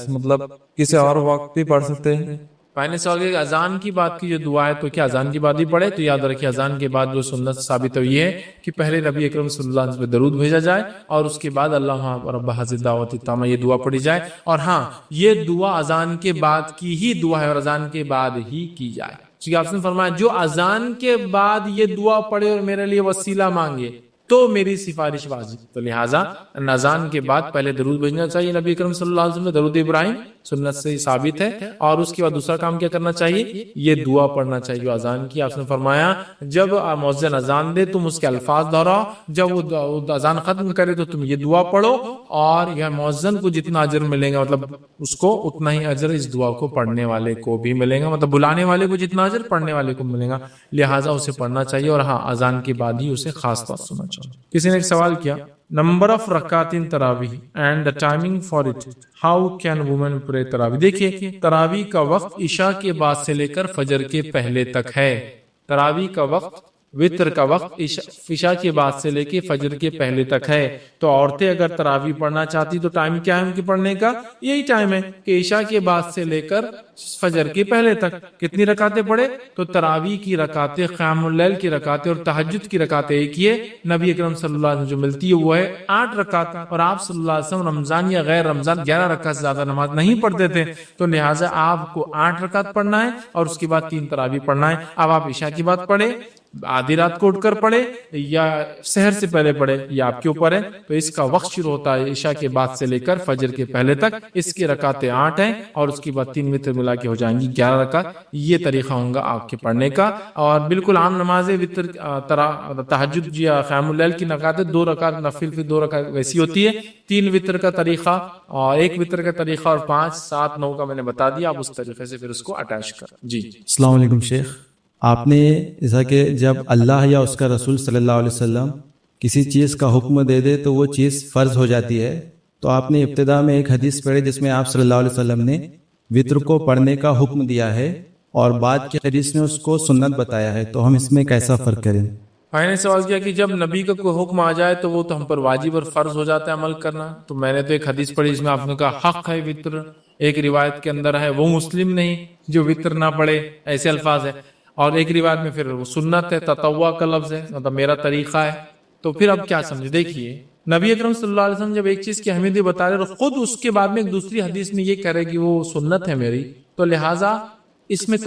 مطلب کسی اور وقت بھی پڑھ سکتے ہیں؟ پہلے سوال کہ اذان کی بات کی جو دعا ہے تو کیا اذان کی بعد ہی پڑھے؟ تو یاد رکھیے اذان کے بعد جو سنت ثابت ہوئی ہے کہ پہلے نبی اکرم صلی اللہ علیہ وسلم پہ درود بھیجا جائے اور اس کے بعد اللہ رب حزید دعوت التامہ یہ دعا پڑھی جائے. اور ہاں، یہ دعا اذان کے بعد کی ہی دعا ہے اور اذان کے بعد ہی کی جائے. کیونکہ آپ نے فرمایا جو اذان کے بعد یہ دعا پڑھے اور میرے لیے وسیلہ مانگے تو میری سفارش واجب. تو لہٰذا اذان کے بعد پہلے درود بھیجنا چاہیے نبی اکرم صلی اللہ علیہ وسلم، درود ابراہیم سنت سے ثابت ہے. اور اس کے بعد دوسرا کام کیا کرنا چاہیے؟ یہ دعا پڑھنا چاہیے جو اذان کی. آپ نے فرمایا جب مؤذن اذان دے تم اس کے الفاظ دہراؤ، جب وہ اذان ختم کرے تو تم یہ دعا پڑھو، اور یہ مؤذن کو جتنا اجر ملے گا مطلب اس کو اتنا ہی اجر اس دعا کو پڑھنے والے کو بھی ملے گا. مطلب بلانے والے کو جتنا اجر پڑھنے والے کو ملے گا، لہٰذا اسے پڑھنا چاہیے. اور ہاں، اذان کے بعد ہی اسے خاص طور سننا چاہیے. کسی نے ایک سوال کیا، نمبر آف رکعات ان تراویح and the timing for it, how can women pray تراویح. دیکھیے تراویح کا وقت عشاء کے بعد سے لے کر فجر کے پہلے تک ہے. تراویح کا وقت، وطر کا وقت عشاء کے بعد سے لے کے فجر کے پہلے تک ہے. تو عورتیں اگر تراویح پڑھنا چاہتی تو ٹائم کیا ہے ان کے پڑھنے کا؟ یہی ٹائم ہے کہ عشاء کے بعد سے لے کر فجر کے پہلے تک. کتنی رکعتیں پڑھے؟ تو تراویح کی رکعتیں، قیام اللیل کی رکعتیں اور تہجد کی رکعتیں ایک ہی ہے. نبی اکرم صلی اللہ علیہ وسلم جو ملتی ہے وہ ہے 8 رکعت، اور آپ صلی اللہ علیہ وسلم رمضان یا غیر رمضان 11 رکعت سے زیادہ نماز نہیں پڑھتے تھے. تو لہٰذا آپ کو 8 رکعت پڑھنا ہے اور اس کے بعد 3 تراویح پڑھنا ہے. اب آپ عشاء کی بات پڑھے، آدھی رات کو اٹھ کر پڑھے یا سحر سے پہلے پڑھے، یہ آپ کے اوپر ہے. تو اس کا وقت شروع ہوتا ہے عشاء کے بعد سے لے کر فجر کے پہلے تک. اس کی رکعتیں 8 ہیں اور اس کے بعد 3 وتر ملا کے ہو جائیں گی 11 رکعت. یہ طریقہ ہوگا آپ کے پڑھنے کا. اور بالکل عام نماز وتر تہجد یا قیام اللیل کی رکعتیں 2 رکعت نفل، پھر 2 رکعت ویسی ہوتی ہے. 3 وتر کا طریقہ اور 1 وتر کا طریقہ اور 5 7 9 کا میں نے بتا دیا. آپ اس طریقے سے پھر اس کو اٹیچ کریں. جی السلام علیکم شیخ. آپ نے ایسا کہ جب اللہ یا اس کا رسول صلی اللہ علیہ وسلم کسی چیز کا حکم دے دے تو وہ چیز فرض ہو جاتی ہے. تو آپ نے ابتدا میں ایک حدیث پڑھی جس میں آپ صلی اللہ علیہ وسلم نے وطر کو پڑھنے کا حکم دیا ہے اور بعد کی حدیث میں اس کو سنت بتایا ہے. تو ہم اس میں کیسا فرق کریں؟ میں نے سوال کیا کہ جب نبی کا کوئی حکم آ جائے تو وہ تو ہم پر واجب اور فرض ہو جاتا ہے عمل کرنا. تو میں نے تو ایک حدیث پڑھی جس میں آپ نے کہا حق ہے وطر، ایک روایت کے اندر ہے وہ مسلم نہیں جو وطر نہ پڑھے، ایسے الفاظ ہے، اور ایک روایت میں پھر وہ سنت ہے، تطوع کا لفظ ہے، مطلب میرا طریقہ ہے. تو پھر اب کیا سمجھے؟ دیکھیے نبی اکرم صلی اللہ علیہ وسلم جب ایک چیز کی اہمیت بتا رہے اور خود اس کے بعد میں ایک دوسری حدیث میں یہ کہہ رہے کہ وہ سنت ہے میری، تو لہٰذا اس میں